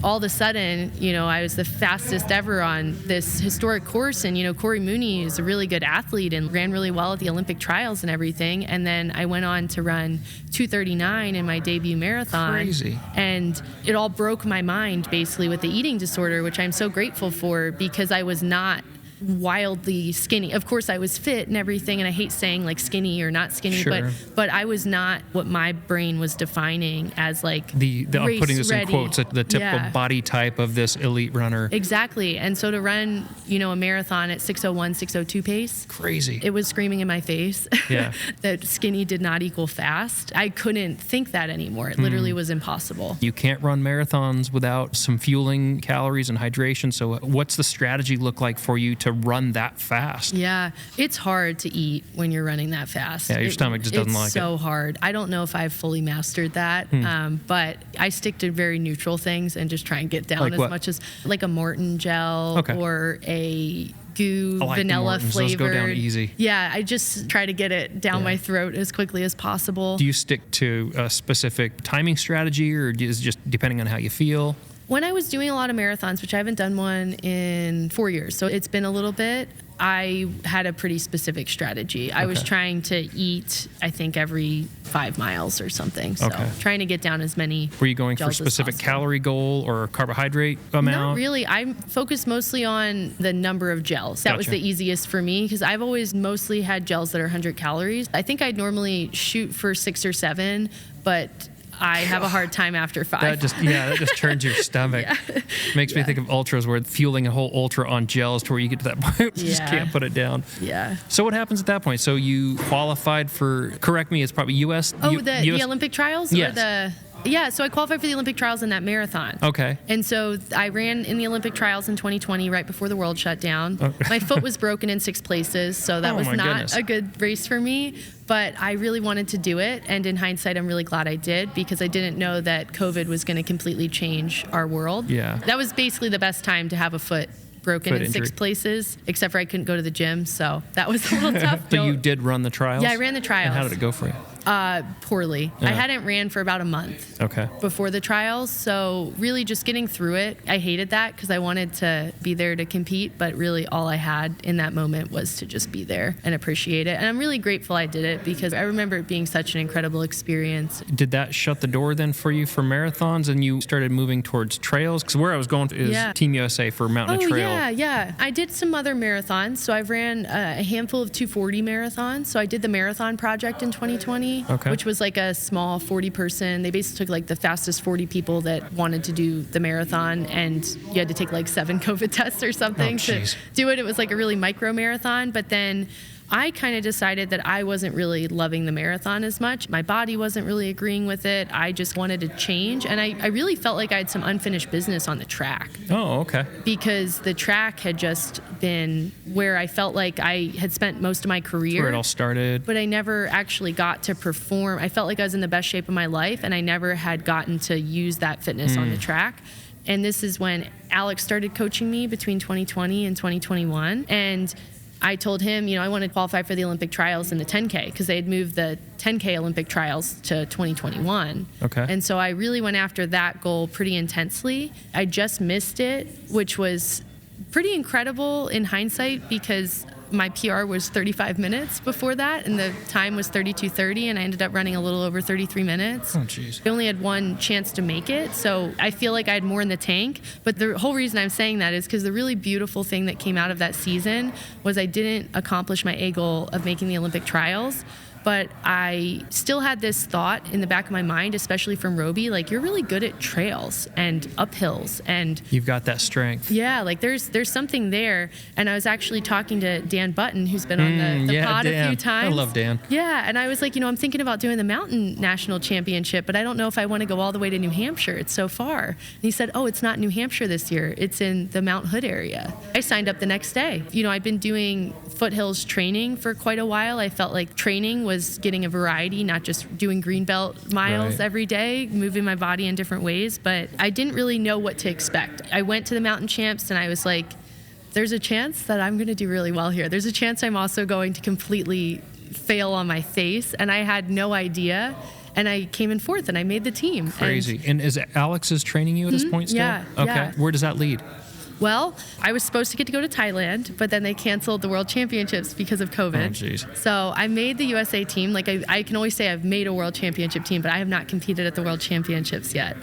all of a sudden, I was the fastest ever on this historic course. And, Corey Mooney is a really good athlete and ran really well at the Olympic trials and everything. And then I went on to run 2:39 in my debut marathon. Crazy. And it all broke my mind, basically, with the eating disorder, which I'm so grateful for, because I was not wildly skinny. Of course, I was fit and everything, and I hate saying like skinny or not skinny, Sure. but I was not what my brain was defining as like the I'm putting this in ready. quotes, the typical body type of this elite runner. Exactly. And so to run, a marathon at 6:01, 6:02 pace, Crazy. it was screaming in my face Yeah. that skinny did not equal fast. I couldn't think that anymore. It literally was impossible. You can't run marathons without some fueling, calories, and hydration. So what's the strategy look like for you to run that fast? Yeah, it's hard to eat when you're running that fast. Yeah, your stomach just doesn't like it. It's so hard. I don't know if I've fully mastered that, but I stick to very neutral things and just try and get down Like as what? much as like a Morton gel or a goo I like the vanilla Mortons. flavored. Those go down easy. Yeah, I just try to get it down my throat as quickly as possible. Do you stick to a specific timing strategy, or is it just depending on how you feel? When I was doing a lot of marathons, which I haven't done one in 4 years, so it's been a little bit, I had a pretty specific strategy. I was trying to eat, I think, every 5 miles or something. So trying to get down as many. Were you going for a gels as specific possible. calorie goal or carbohydrate amount? Not really. I'm focused mostly on the number of gels. That was Gotcha. the easiest for me because I've always mostly had gels that are 100 calories. I think I'd normally shoot for 6 or 7, but I have a hard time after 5. That just turns your stomach. Makes me think of ultras where fueling a whole ultra on gels to where you get to that point where you just can't put it down. Yeah. So what happens at that point? So you qualified for, correct me, it's probably US? The Olympic trials? Yes. Or so I qualified for the Olympic trials in that marathon. Okay. And so I ran in the Olympic trials in 2020, right before the world shut down. My foot was broken in 6 places, so that was not a good race for me. But I really wanted to do it. And in hindsight, I'm really glad I did because I didn't know that COVID was going to completely change our world. Yeah. That was basically the best time to have a foot broken in injury. 6 places, except for I couldn't go to the gym. So that was a little tough. So you did run the trials? Yeah, I ran the trials. And how did it go for you? Poorly. Yeah. I hadn't ran for about a month before the trials, so really just getting through it. I hated that because I wanted to be there to compete, but really all I had in that moment was to just be there and appreciate it. And I'm really grateful I did it because I remember it being such an incredible experience. Did that shut the door then for you for marathons and you started moving towards trails? Because where I was going is Team USA for mountain and trail. Yeah. I did some other marathons. So I've ran a handful of 240 marathons. So I did the Marathon Project in 2020, which was like a small 40-person. They basically took like the fastest 40 people that wanted to do the marathon, and you had to take like 7 COVID tests or something to do it. It was like a really micro marathon. But then I kind of decided that I wasn't really loving the marathon as much. My body wasn't really agreeing with it. I just wanted to change. And I really felt like I had some unfinished business on the track. Oh, okay. Because the track had just been where I felt like I had spent most of my career. Where it all started. But I never actually got to perform. I felt like I was in the best shape of my life, and I never had gotten to use that fitness on the track. And this is when Alex started coaching me between 2020 and 2021. And I told him, I want to qualify for the Olympic trials in the 10K because they had moved the 10K Olympic trials to 2021. Okay. And so I really went after that goal pretty intensely. I just missed it, which was pretty incredible in hindsight because my PR was 35 minutes before that, and the time was 32:30, and I ended up running a little over 33 minutes. Oh, jeez. I only had one chance to make it, so I feel like I had more in the tank. But the whole reason I'm saying that is because the really beautiful thing that came out of that season was I didn't accomplish my A goal of making the Olympic trials. But I still had this thought in the back of my mind, especially from Roby, like, you're really good at trails and uphills. And you've got that strength. Yeah, like there's something there. And I was actually talking to Dan Button, who's been on the pod Dan. a few times. I love Dan. Yeah, and I was like, I'm thinking about doing the Mountain National Championship, but I don't know if I want to go all the way to New Hampshire. It's so far. And he said, it's not New Hampshire this year. It's in the Mount Hood area. I signed up the next day. I'd been doing foothills training for quite a while. I felt like training was getting a variety, not just doing greenbelt miles every day, moving my body in different ways. But I didn't really know what to expect. I went to the Mountain Champs and I was like, there's a chance that I'm going to do really well here. There's a chance I'm also going to completely fail on my face. And I had no idea. and I came in fourth, and I made the team. Crazy. And is Alex is training you at this point still? Yeah. Okay. Yeah. Where does that lead? Well, I was supposed to get to go to Thailand, but then they canceled the World Championships because of COVID. Oh, jeez. So I made the USA team. Like I can always say I've made a World Championship team, but I have not competed at the World Championships yet.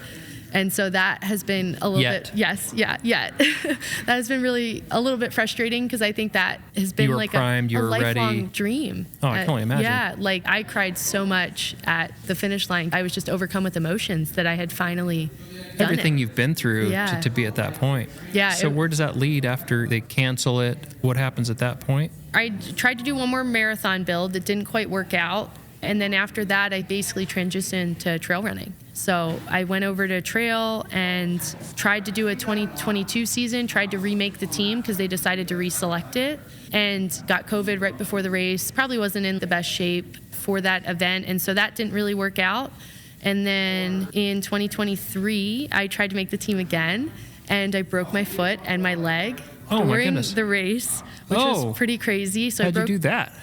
And so that has been a little bit, yet. That has been really a little bit frustrating because I think that has been like primed, a lifelong ready. Dream. Oh, I can only imagine. Yeah, like I cried so much at the finish line. I was just overcome with emotions that I had finally done everything it. you've been through to be at that point. Yeah. So where does that lead after they cancel it? What happens at that point? I tried to do one more marathon build that didn't quite work out. And then after that, I basically transitioned to trail running. So I went over to trail and tried to do a 2022 season, tried to remake the team because they decided to reselect it, and got COVID right before the race. Probably wasn't in the best shape for that event. And so that didn't really work out. And then in 2023, I tried to make the team again, and I broke my foot and my leg during the race, which was pretty crazy. So How'd you do that?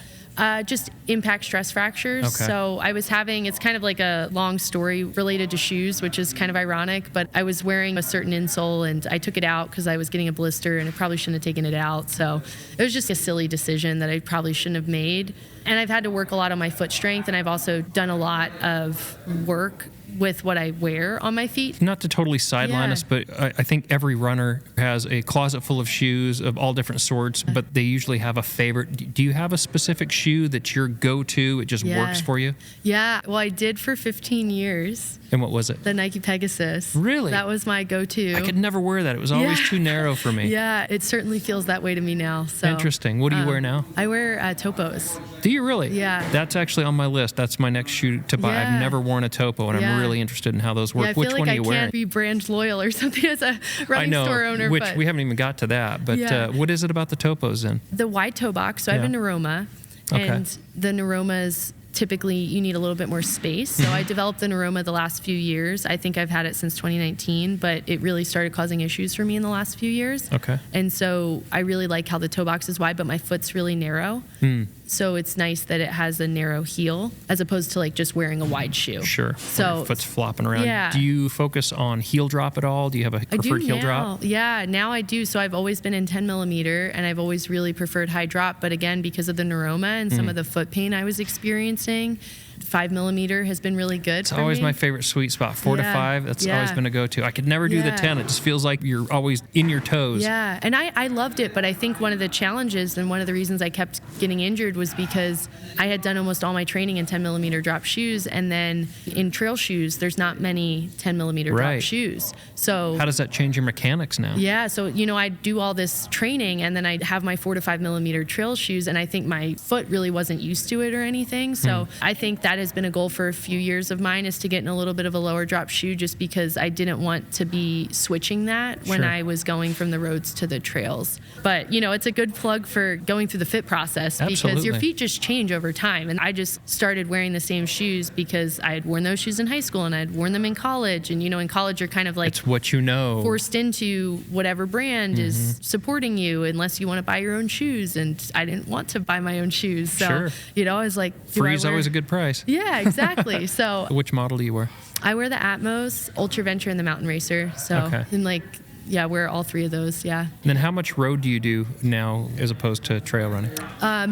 Just impact stress fractures. Okay. So I was having, it's kind of like a long story related to shoes, which is kind of ironic, but I was wearing a certain insole and I took it out because I was getting a blister and I probably shouldn't have taken it out. So it was just a silly decision that I probably shouldn't have made. And I've had to work a lot on my foot strength, and I've also done a lot of work with what I wear on my feet. Not to totally sideline us, but I think every runner has a closet full of shoes of all different sorts, but they usually have a favorite. Do you have a specific shoe that's your go-to? It just works for you? Yeah. Well, I did for 15 years. And what was it? The Nike Pegasus. Really? That was my go-to. I could never wear that. It was always too narrow for me. Yeah, it certainly feels that way to me now. So interesting. What do you wear now? I wear Topos. Do you really? Yeah. That's actually on my list. That's my next shoe to buy. Yeah. I've never worn a Topo, and I'm really interested in how those work. Yeah, I feel Which like one are you I wearing? can't be brand loyal or something as a running store owner. Which but we haven't even got to that. But what is it about the Topos then? the wide toe box. So I have a Neuroma, and the Neuromas typically you need a little bit more space. So I developed the Neuroma the last few years. I think I've had it since 2019, but it really started causing issues for me in the last few years. Okay. And so I really like how the toe box is wide, but my foot's really narrow. So it's nice that it has a narrow heel as opposed to like just wearing a wide shoe. Sure. So your foot's flopping around. Yeah. Do you focus on heel drop at all? Do you have a preferred heel drop? Yeah, now I do. So I've always been in 10 millimeter, and I've always really preferred high drop. But again, because of the Neuroma and some of the foot pain I was experiencing, 5 millimeter has been really good. It's always my favorite sweet spot. 4 to 5. That's always been a go-to. I could never do the 10. It just feels like you're always in your toes. Yeah, and I loved it, but I think one of the challenges and one of the reasons I kept getting injured was because I had done almost all my training in 10 millimeter drop shoes, and then in trail shoes, there's not many 10 millimeter drop shoes. So how does that change your mechanics now? Yeah, so I'd do all this training, and then I'd have my 4 to 5 millimeter trail shoes, and I think my foot really wasn't used to it or anything. So I think that has been a goal for a few years of mine, is to get in a little bit of a lower drop shoe, just because I didn't want to be switching that when I was going from the roads to the trails. But it's a good plug for going through the fit process, because your feet just change over time. And I just started wearing the same shoes because I had worn those shoes in high school and I'd worn them in college. And in college you're kind of like, it's what forced into whatever brand is supporting you, unless you want to buy your own shoes. And I didn't want to buy my own shoes. So, I was like, free is always a good price. Yeah, exactly. So which model do you wear? I wear the Atmos, Ultra Venture, and the Mountain Racer. So and wear all three of those. Yeah. And then how much road do you do now as opposed to trail running?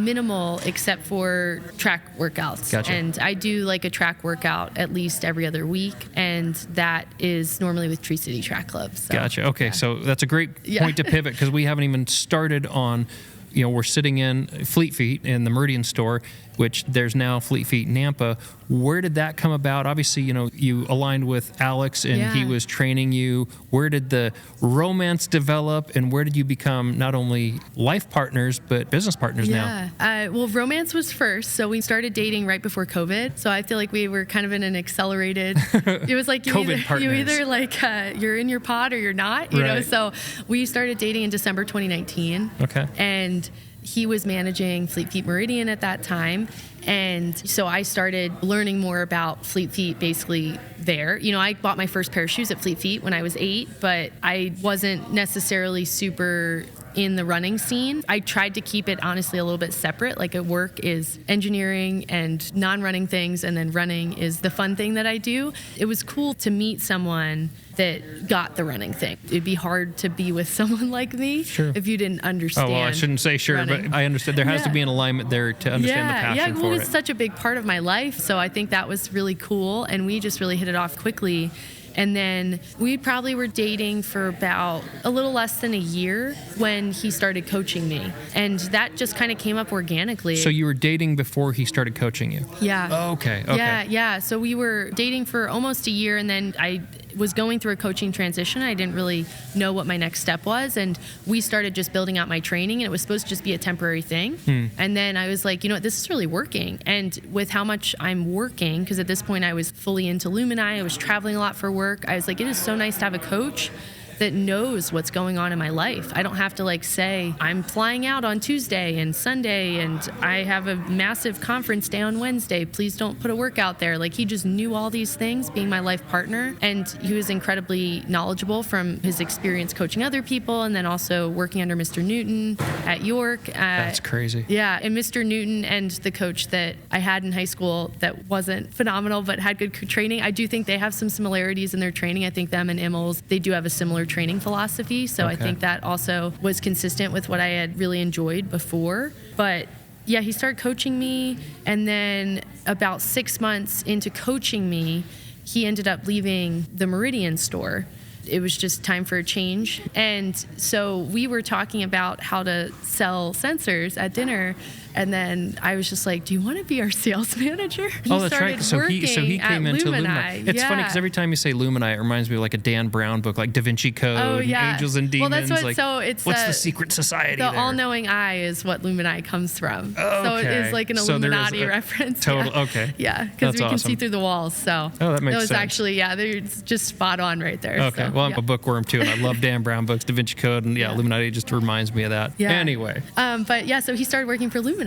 Minimal, except for track workouts. Gotcha. And I do like a track workout at least every other week, and that is normally with Tree City Track Club. So, gotcha. Okay, so that's a great point to pivot, because we haven't even started on. We're sitting in Fleet Feet in the Meridian store, which there's now Fleet Feet Nampa. Where did that come about? Obviously, you aligned with Alex and he was training you. Where did the romance develop, and where did you become not only life partners, but business partners now? Well, romance was first. So we started dating right before COVID. So I feel like we were kind of in an accelerated, it was like you either like you're in your pod or you're not, you know? So we started dating in December 2019. Okay. And he was managing Fleet Feet Meridian at that time. And so I started learning more about Fleet Feet basically there. I bought my first pair of shoes at Fleet Feet when I was 8, but I wasn't necessarily super in the running scene. I tried to keep it honestly a little bit separate. Like at work is engineering and non-running things, and then running is the fun thing that I do. It was cool to meet someone that got the running thing. It'd be hard to be with someone like me if you didn't understand. Oh, well, I shouldn't say running. But I understand there has to be an alignment there to understand the passion for it. It's such a big part of my life, so I think that was really cool, and we just really hit it off quickly. And then we probably were dating for about a little less than a year when he started coaching me. And that just kind of came up organically. So you were dating before he started coaching you? Yeah. Oh, okay. Yeah. So we were dating for almost a year, and then I was going through a coaching transition. I didn't really know what my next step was, and we started just building out my training, and it was supposed to just be a temporary thing. And then I was like, you know what, this is really working. And with how much I'm working, because at this point I was fully into Lumini, I was traveling a lot for work, I was like, it is so nice to have a coach that knows what's going on in my life. I don't have to like say, I'm flying out on Tuesday and Sunday and I have a massive conference day on Wednesday. Please don't put a workout there. Like, he just knew all these things, being my life partner. And he was incredibly knowledgeable from his experience coaching other people, and then also working under Mr. Newton at York. That's crazy. Yeah, and Mr. Newton and the coach that I had in high school that wasn't phenomenal but had good training, I do think they have some similarities in their training. I think them and Immels, they do have a similar training philosophy. So I think that also was consistent with what I had really enjoyed before. But yeah, he started coaching me, and then about 6 months into coaching me, he ended up leaving the Meridian store. It was just time for a change. And so we were talking about how to sell sensors at dinner. And then I was just like, do you want to be our sales manager? Oh, that's right. So he came into Lumini. It's funny because every time you say Lumini, it reminds me of like a Dan Brown book, like Da Vinci Code, and Angels and Demons. Well, that's like, so it's what's the secret society The there? all-knowing eye is what Lumini comes from. Okay. So it is like an Illuminati reference. Total, okay. Yeah, because we can see through the walls. So that makes sense. Actually, they're just spot on right there. Okay, so, well, I'm a bookworm too, and I love Dan Brown books, Da Vinci Code, and Illuminati just reminds me of that. Yeah. Anyway. But yeah, so he started working for Lumini.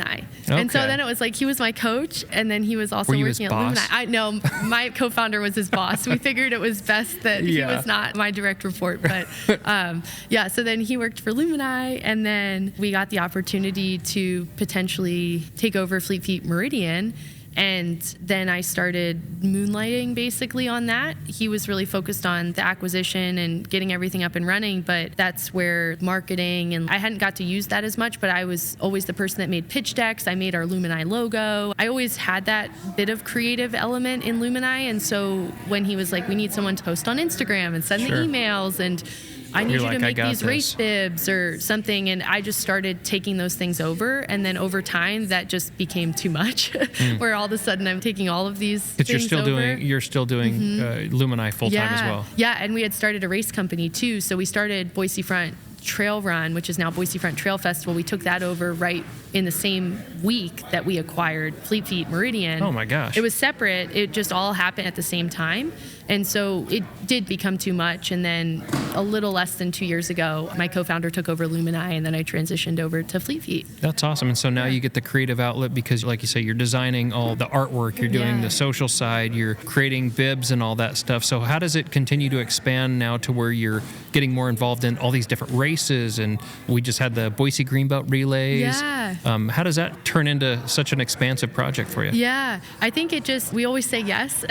And so then it was like he was my coach, and then he was also working at Lumini. No, my co-founder was his boss. We figured it was best that he was not my direct report. But so then he worked for Lumini, and then we got the opportunity to potentially take over Fleet Feet Meridian. And then I started moonlighting basically on that. He was really focused on the acquisition and getting everything up and running, but that's where marketing, and I hadn't got to use that as much, but I was always the person that made pitch decks. I made our Lumini logo. I always had that bit of creative element in Lumini. And so when he was like, we need someone to post on Instagram and send the emails, and I need you to make these race bibs or something. And I just started taking those things over. And then over time, that just became too much, where all of a sudden I'm taking all of these things you're still doing Lumini full-time as well. Yeah, and we had started a race company too. So we started Boise Front Trail Run, which is now Boise Front Trail Festival. We took that over right in the same week that we acquired Fleet Feet Meridian. Oh my gosh. It was separate. It just all happened at the same time. And so it did become too much. And then a little less than 2 years ago, my co-founder took over Lumini, and then I transitioned over to Fleet Feet. That's awesome. And so now you get the creative outlet because, like you say, you're designing all the artwork, you're doing the social side, you're creating bibs and all that stuff. So how does it continue to expand now to where you're getting more involved in all these different races? And we just had the Boise Greenbelt Relays. Yeah. How does that turn into such an expansive project for you? Yeah, I think we always say yes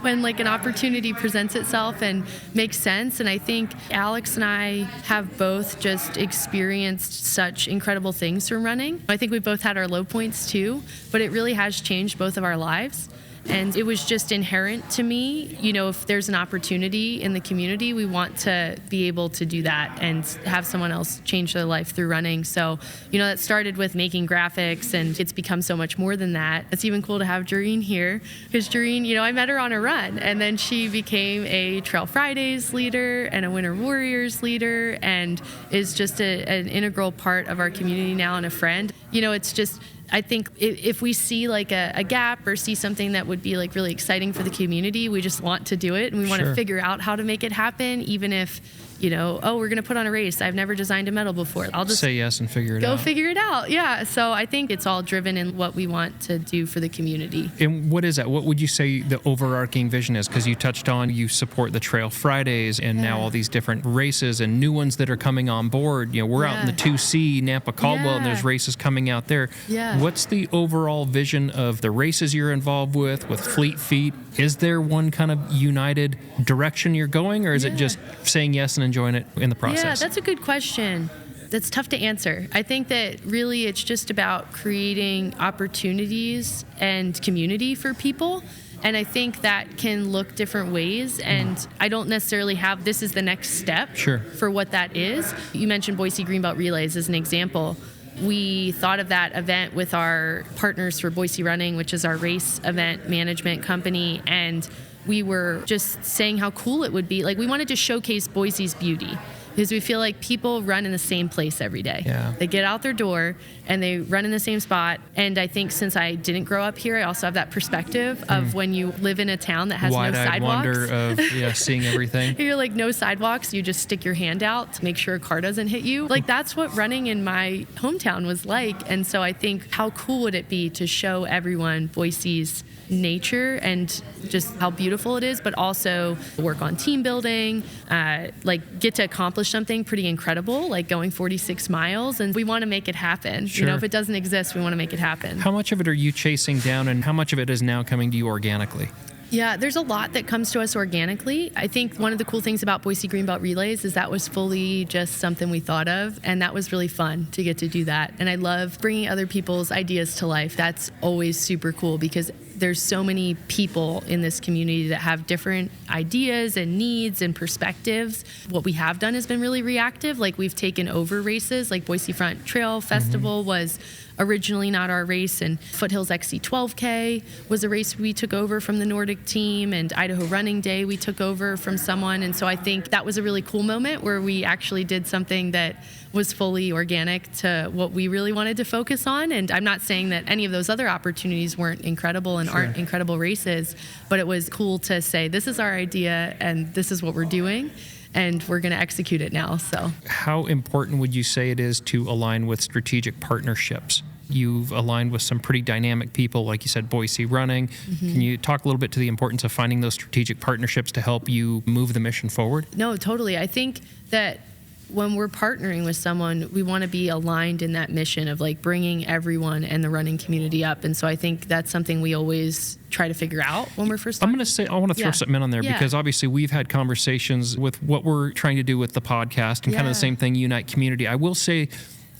when like an opportunity presents itself and makes sense. And I think Alex and I have both just experienced such incredible things from running. I think we both had our low points too, but it really has changed both of our lives. And it was just inherent to me, if there's an opportunity in the community, we want to be able to do that and have someone else change their life through running. So, that started with making graphics, and it's become so much more than that. It's even cool to have Jareen here, because Jareen, I met her on a run, and then she became a Trail Fridays leader and a Winter Warriors leader, and is just an integral part of our community now, and a friend. It's just, I think if we see like a gap or see something that would be like really exciting for the community, we just want to do it, and we want to figure out how to make it happen, even if oh, we're going to put on a race. I've never designed a medal before. I'll just say yes and figure it out. Go figure it out. Yeah. So I think it's all driven in what we want to do for the community. And what is that? What would you say the overarching vision is? Because you touched on you support the Trail Fridays and now all these different races and new ones that are coming on board. We're out in the 2C, Nampa Caldwell, and there's races coming out there. Yeah. What's the overall vision of the races you're involved with Fleet Feet? Is there one kind of united direction you're going, or is it just saying yes and enjoying it in the process? Yeah, that's a good question. That's tough to answer. I think that really it's just about creating opportunities and community for people. And I think that can look different ways. And I don't necessarily have this is the next step for what that is. You mentioned Boise Greenbelt Relays as an example. We thought of that event with our partners for Boise Running, which is our race event management company. And we were just saying how cool it would be. Like, we wanted to showcase Boise's beauty because we feel like people run in the same place every day. Yeah. They get out their door and they run in the same spot. And I think since I didn't grow up here, I also have that perspective of when you live in a town that has no sidewalks. Wide-eyed wonder of seeing everything. You're like, no sidewalks. You just stick your hand out to make sure a car doesn't hit you. Like, that's what running in my hometown was like. And so I think, how cool would it be to show everyone Boise's nature and just how beautiful it is, but also work on team building, get to accomplish something pretty incredible, like going 46 miles. And we want to make it happen. If it doesn't exist, we want to make it happen. How much of it are you chasing down, and how much of it is now coming to you organically? Yeah, there's a lot that comes to us organically. I think one of the cool things about Boise Greenbelt Relays is that was fully just something we thought of, and that was really fun to get to do that. And I love bringing other people's ideas to life. That's always super cool because there's so many people in this community that have different ideas and needs and perspectives. What we have done has been really reactive. Like, we've taken over races, like Boise Front Trail Festival was originally not our race, and Foothills XC12K was a race we took over from the Nordic team, and Idaho Running Day we took over from someone. And so I think that was a really cool moment where we actually did something that was fully organic to what we really wanted to focus on. And I'm not saying that any of those other opportunities weren't incredible and aren't incredible races, but it was cool to say, this is our idea and this is what we're doing, and we're going to execute it now. So, how important would you say it is to align with strategic partnerships? You've aligned with some pretty dynamic people, like you said, Boise Running. Can you talk a little bit to the importance of finding those strategic partnerships to help you move the mission forward? No, totally. I think that when we're partnering with someone, we want to be aligned in that mission of like bringing everyone and the running community up. And so I think that's something we always try to figure out when we're first starting. I want to throw something in on there because obviously we've had conversations with what we're trying to do with the podcast and kind of the same thing, unite community. I will say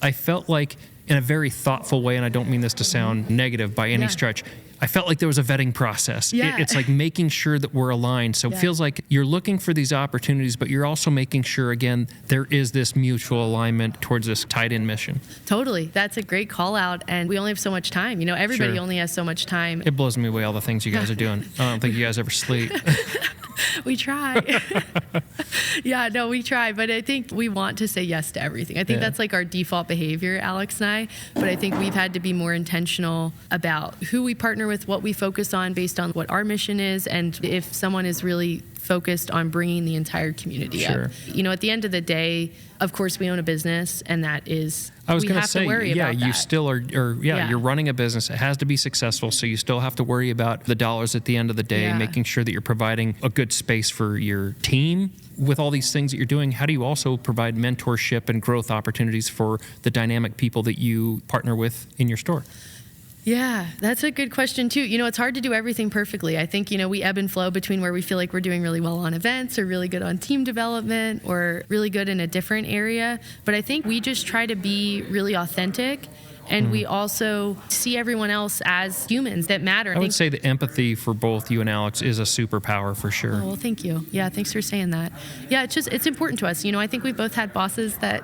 I felt like in a very thoughtful way, and I don't mean this to sound negative by any stretch, I felt like there was a vetting process. It's like making sure that we're aligned. So it feels like you're looking for these opportunities, but you're also making sure, again, there is this mutual alignment towards this tied-in mission. Totally. That's a great call out. And we only have so much time. Everybody only has so much time. It blows me away, all the things you guys are doing. I don't think you guys ever sleep. We try. We try. But I think we want to say yes to everything. I think that's like our default behavior, Alex and I. But I think we've had to be more intentional about who we partner with, what we focus on based on what our mission is, and if someone is really focused on bringing the entire community up. At the end of the day, of course, we own a business, and that is, I was we have to worry about that. You still are, you're running a business. It has to be successful, so you still have to worry about the dollars at the end of the day, making sure that you're providing a good space for your team. With all these things that you're doing, how do you also provide mentorship and growth opportunities for the dynamic people that you partner with in your store? Yeah, that's a good question too. It's hard to do everything perfectly. I think, we ebb and flow between where we feel like we're doing really well on events or really good on team development or really good in a different area. But I think we just try to be really authentic. And we also see everyone else as humans that matter. I would say the empathy for both you and Alex is a superpower for sure. Oh, well, thank you. Yeah, thanks for saying that. Yeah, it's important to us. I think we both had bosses that,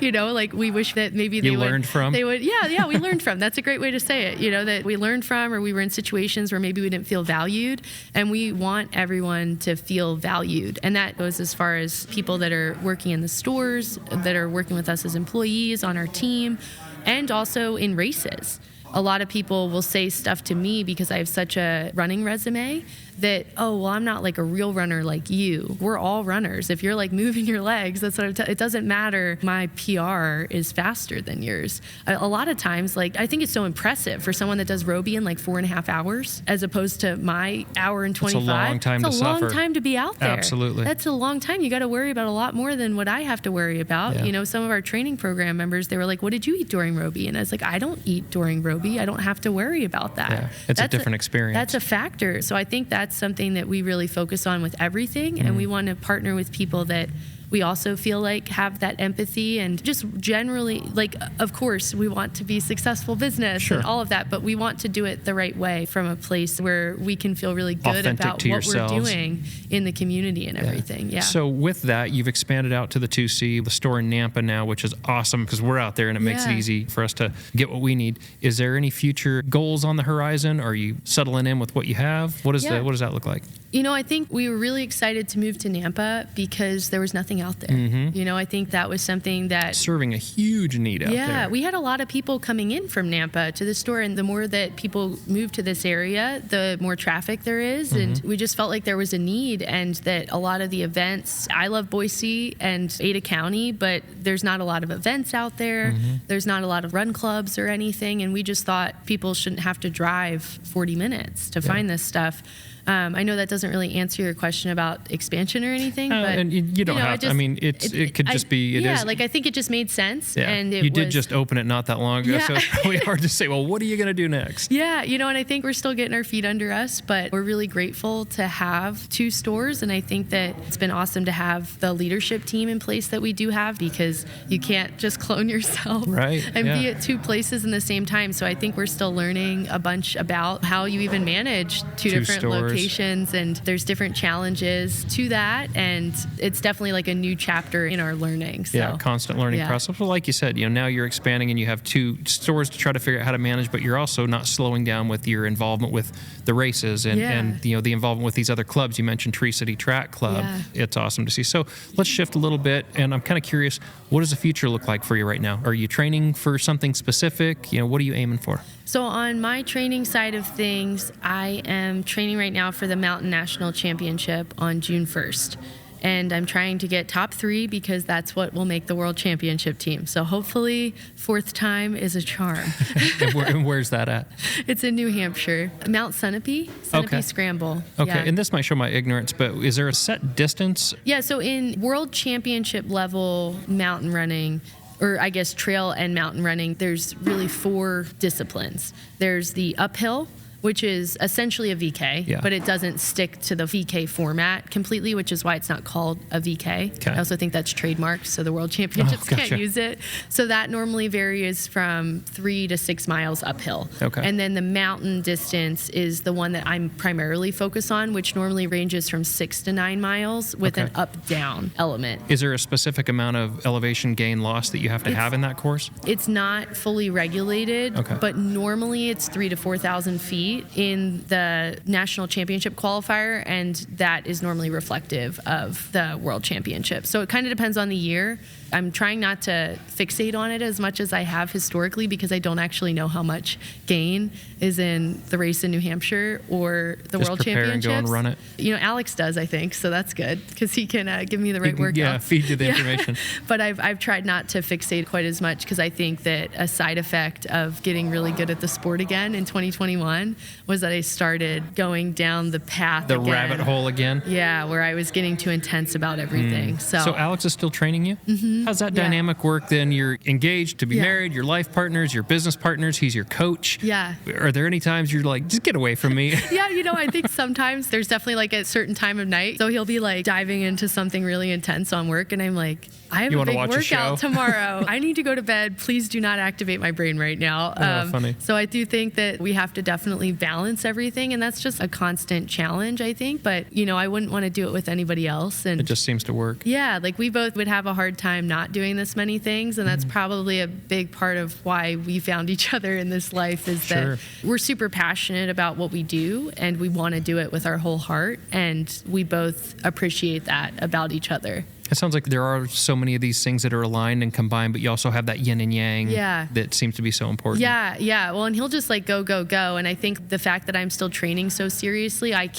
we wish that maybe they learned from. They would, we learned from. That's a great way to say it. That we learned from, or we were in situations where maybe we didn't feel valued, and we want everyone to feel valued. And that goes as far as people that are working in the stores, that are working with us as employees on our team, and also in races. A lot of people will say stuff to me because I have such a running resume that, oh, well, I'm not like a real runner like you. We're all runners. If you're like moving your legs, that's what it doesn't matter. My PR is faster than yours. A lot of times, like, I think it's so impressive for someone that does Roby in like 4.5 hours as opposed to my hour and 25. It's a long time to suffer. It's a long time to be out there. Absolutely. That's a long time. You got to worry about a lot more than what I have to worry about. Yeah. You know, some of our training program members, they were like, what did you eat during Roby? And I was like, I don't eat during Roby. I don't have to worry about that. Yeah. It's a different experience. That's a factor. So I think that's something that we really focus on with everything. And we want to partner with people that we also feel like have that empathy and just generally, like, of course, we want to be successful business and all of that, but we want to do it the right way from a place where we can feel really good authentic about to what yourselves. we're doing in the community and everything. Yeah. So with that, you've expanded out to the 2C, the store in Nampa now, which is awesome because we're out there and it makes it easy for us to get what we need. Is there any future goals on the horizon? Are you settling in with what you have? What does that look like? You know, I think we were really excited to move to Nampa because there was nothing out there. You know, I think that was something that serving a huge need out there. Yeah, we had a lot of people coming in from Nampa to the store, and the more that people move to this area, the more traffic there is, and we just felt like there was a need, and that a lot of the events, I love Boise and Ada County, but there's not a lot of events out there. There's not a lot of run clubs or anything, and we just thought people shouldn't have to drive 40 minutes to find this stuff. I know that doesn't really answer your question about expansion or anything, but and you don't have to. I mean, it could just be. Yeah, like I think it just made sense. Yeah. And you did just open it not that long ago, Yeah. so it's probably hard to say, well, what are you going to do next? Yeah, you know, and I think we're still getting our feet under us, but we're really grateful to have 2 stores, and I think that it's been awesome to have the leadership team in place that we do have, because you can't just clone yourself and be at 2 places in the same time. So I think we're still learning a bunch about how you even manage 2 different stores. Locations, and there's different challenges to that, and it's definitely like a new chapter in our learning. So, yeah, constant learning process. Well, like you said, you know, now you're expanding and you have 2 stores to try to figure out how to manage, but you're also not slowing down with your involvement with the races and you know, the involvement with these other clubs. You mentioned Tree City Track Club. Yeah. It's awesome to see. So let's shift a little bit, and I'm kind of curious, what does the future look like for you right now? Are you training for something specific? You know, what are you aiming for? So on my training side of things, I am training right now for the Mountain National Championship on June 1st. And I'm trying to get top 3 because that's what will make the World Championship team. So hopefully 4th time is a charm. And where's that at? It's in New Hampshire. Mount Sunapee Scramble. Okay, Yeah. and this might show my ignorance, but is there a set distance? Yeah, so in World Championship level mountain running, or I guess trail and mountain running, there's really 4 disciplines. There's the uphill, which is essentially a VK, but it doesn't stick to the VK format completely, which is why it's not called a VK. Okay. I also think that's trademarked, so the World Championships can't use it. So that normally varies from 3 to 6 miles uphill. Okay. And then the mountain distance is the one that I'm primarily focused on, which normally ranges from 6 to 9 miles with an up-down element. Is there a specific amount of elevation gain loss that you have to have in that course? It's not fully regulated, but normally it's 3,000 to 4,000 feet in the national championship qualifier, and that is normally reflective of the World Championship. So it kind of depends on the year. I'm trying not to fixate on it as much as I have historically, because I don't actually know how much gain is in the race in New Hampshire or the World Championships. And go and run it. You know, Alex does, I think, so that's good because he can give me the right workout. Yeah, feed you the information. But I've tried not to fixate quite as much, because I think that a side effect of getting really good at the sport again in 2021 was that I started going down the path the rabbit hole again. Yeah, where I was getting too intense about everything. So Alex is still training you? Mm-hmm. How's that dynamic work then? You're engaged to be married, your life partners, your business partners, he's your coach. Yeah. Are there any times you're like, just get away from me? Yeah, you know, I think sometimes there's definitely like a certain time of night. So he'll be like diving into something really intense on work, and I'm like, I have a big workout tomorrow. I need to go to bed. Please do not activate my brain right now. Funny. So I do think that we have to definitely balance everything, and that's just a constant challenge, I think. But, you know, I wouldn't want to do it with anybody else. And it just seems to work. Yeah, like we both would have a hard time not doing this many things, and that's probably a big part of why we found each other in this life, is that we're super passionate about what we do, and we want to do it with our whole heart, and we both appreciate that about each other. It sounds like there are so many of these things that are aligned and combined, but you also have that yin and yang that seems to be so important. Yeah. Well, and he'll just like go. And I think the fact that I'm still training so seriously, I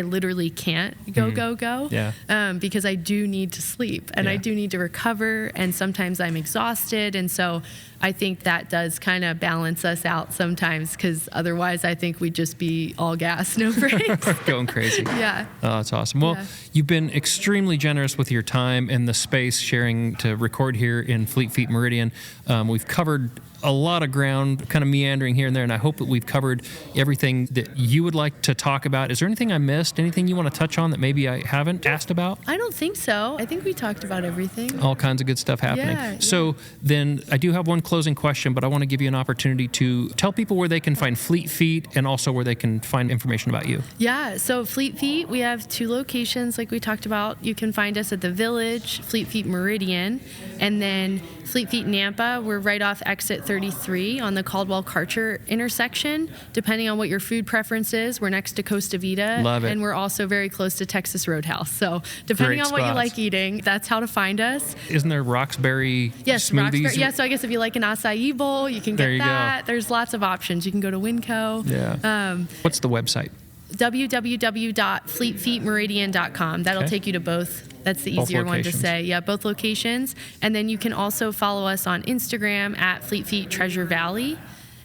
literally can't go. Yeah. Because I do need to sleep and I do need to recover. And sometimes I'm exhausted. And so I think that does kind of balance us out sometimes, because otherwise I think we'd just be all gas, no brakes. Going crazy. Yeah. Oh, that's awesome. Well, you've been extremely generous with your time and the space sharing to record here in Fleet Feet Meridian. We've covered a lot of ground, kind of meandering here and there, and I hope that we've covered everything that you would like to talk about. Is there anything I missed? Anything you want to touch on that maybe I haven't asked about? I don't think so. I think we talked about everything. All kinds of good stuff happening. Yeah. So then I do have one closing question, but I want to give you an opportunity to tell people where they can find Fleet Feet and also where they can find information about you. Yeah, so Fleet Feet, we have 2 locations like we talked about. You can find us at the Village, Fleet Feet Meridian, and then Fleet Feet Nampa. We're right off exit 33 on the Caldwell-Karcher intersection. Depending on what your food preference is, we're next to Costa Vida. Love it. And we're also very close to Texas Roadhouse. So depending on what you like eating, that's how to find us. Isn't there Roxbury smoothies? Roxbury. Yeah, so I guess if you like an acai bowl, you can get that. There's lots of options. You can go to Winco. Yeah. What's the website? www.fleetfeetmeridian.com. That'll take you to both. That's the easier one to say. Yeah, both locations. And then you can also follow us on Instagram at Fleet Feet Treasure Valley.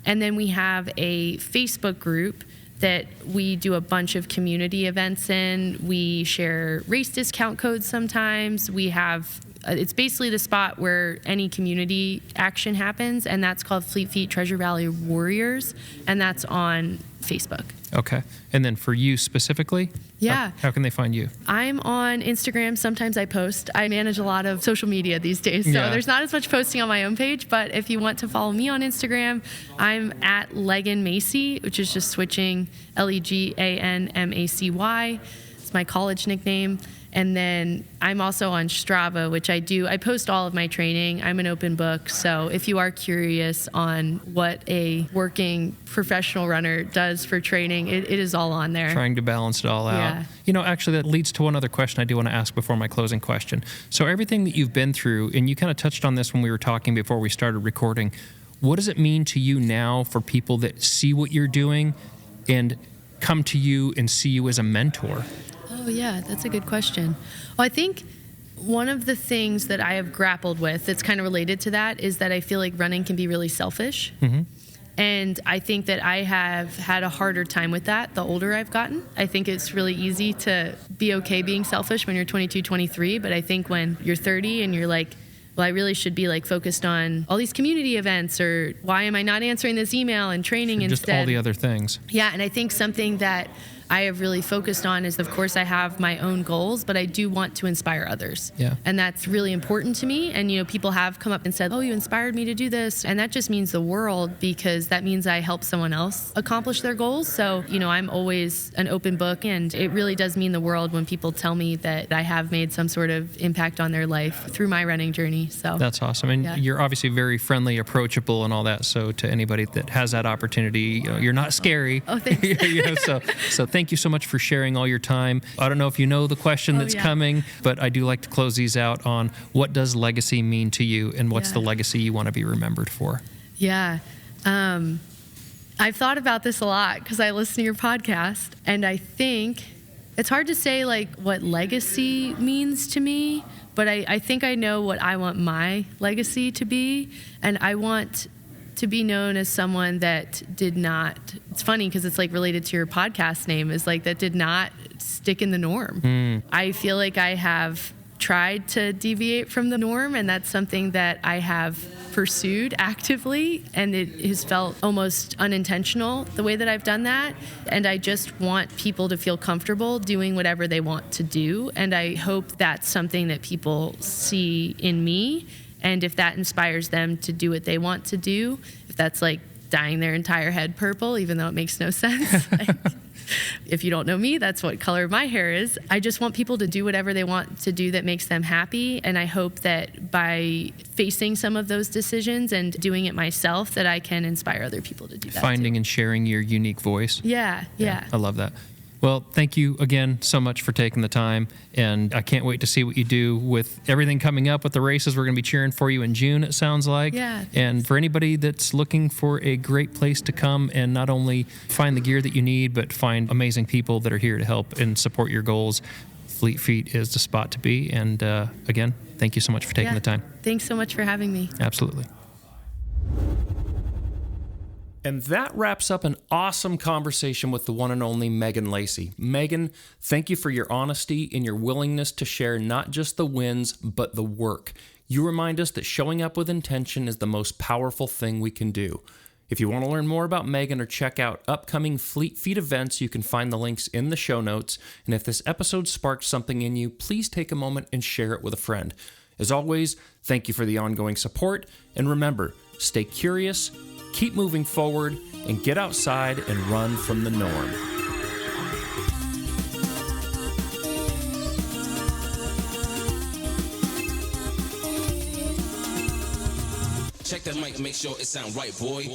And then we have a Facebook group that we do a bunch of community events in. We share race discount codes sometimes. We have, it's basically the spot where any community action happens, and that's called Fleet Feet Treasure Valley Warriors, and that's on Facebook. Okay. And then for you specifically? Yeah. How can they find you? I'm on Instagram. Sometimes I post. I manage a lot of social media these days, so there's not as much posting on my own page, but if you want to follow me on Instagram, I'm at Legan Macy, which is just switching LEGANMACY. It's my college nickname. And then I'm also on Strava, which I post all of my training. I'm an open book. So if you are curious on what a working professional runner does for training, it is all on there. Trying to balance it all out. Yeah. You know, actually, that leads to one other question I do want to ask before my closing question. So everything that you've been through, and you kind of touched on this when we were talking before we started recording, what does it mean to you now for people that see what you're doing and come to you and see you as a mentor? Oh, yeah, that's a good question. Well, I think one of the things that I have grappled with that's kind of related to that is that I feel like running can be really selfish. Mm-hmm. And I think that I have had a harder time with that the older I've gotten. I think it's really easy to be okay being selfish when you're 22, 23, but I think when you're 30 and you're like, well, I really should be like focused on all these community events, or why am I not answering this email and training instead? Just all the other things. Yeah, and I think something that I have really focused on is, of course, I have my own goals, but I do want to inspire others. Yeah. And that's really important to me. And, you know, people have come up and said, oh, you inspired me to do this. And that just means the world, because that means I help someone else accomplish their goals. So, you know, I'm always an open book, and it really does mean the world when people tell me that I have made some sort of impact on their life through my running journey. So that's awesome. And you're obviously very friendly, approachable, and all that. So to anybody that has that opportunity, you know, you're not scary. Oh, thanks. You know, so thank you so much for sharing all your time. I don't know if you know the question that's coming, but I do like to close these out on what does legacy mean to you, and what's the legacy you want to be remembered for? Yeah. I've thought about this a lot because I listen to your podcast, and I think it's hard to say like what legacy means to me, but I think I know what I want my legacy to be, and I want to be known as someone that did not, it's funny because it's like related to your podcast name, is like that did not stick in the norm. I feel like I have tried to deviate from the norm, and that's something that I have pursued actively, and it has felt almost unintentional the way that I've done that. And I just want people to feel comfortable doing whatever they want to do, and I hope that's something that people see in me. And if that inspires them to do what they want to do, if that's like dyeing their entire head purple, even though it makes no sense. If you don't know me, that's what color my hair is. I just want people to do whatever they want to do that makes them happy. And I hope that by facing some of those decisions and doing it myself, that I can inspire other people to do that. Finding too. and sharing your unique voice. Yeah. I love that. Well, thank you again so much for taking the time, and I can't wait to see what you do with everything coming up with the races. We're going to be cheering for you in June, it sounds like. Yeah. And for anybody that's looking for a great place to come and not only find the gear that you need, but find amazing people that are here to help and support your goals, Fleet Feet is the spot to be. And again, thank you so much for taking the time. Thanks so much for having me. Absolutely. And that wraps up an awesome conversation with the one and only Megan Lacy. Megan, thank you for your honesty and your willingness to share not just the wins, but the work. You remind us that showing up with intention is the most powerful thing we can do. If you want to learn more about Megan or check out upcoming Fleet Feet events, you can find the links in the show notes. And if this episode sparked something in you, please take a moment and share it with a friend. As always, thank you for the ongoing support. And remember, stay curious, keep moving forward, and get outside and run from the norm. Check that mic, make sure it sound right, boy.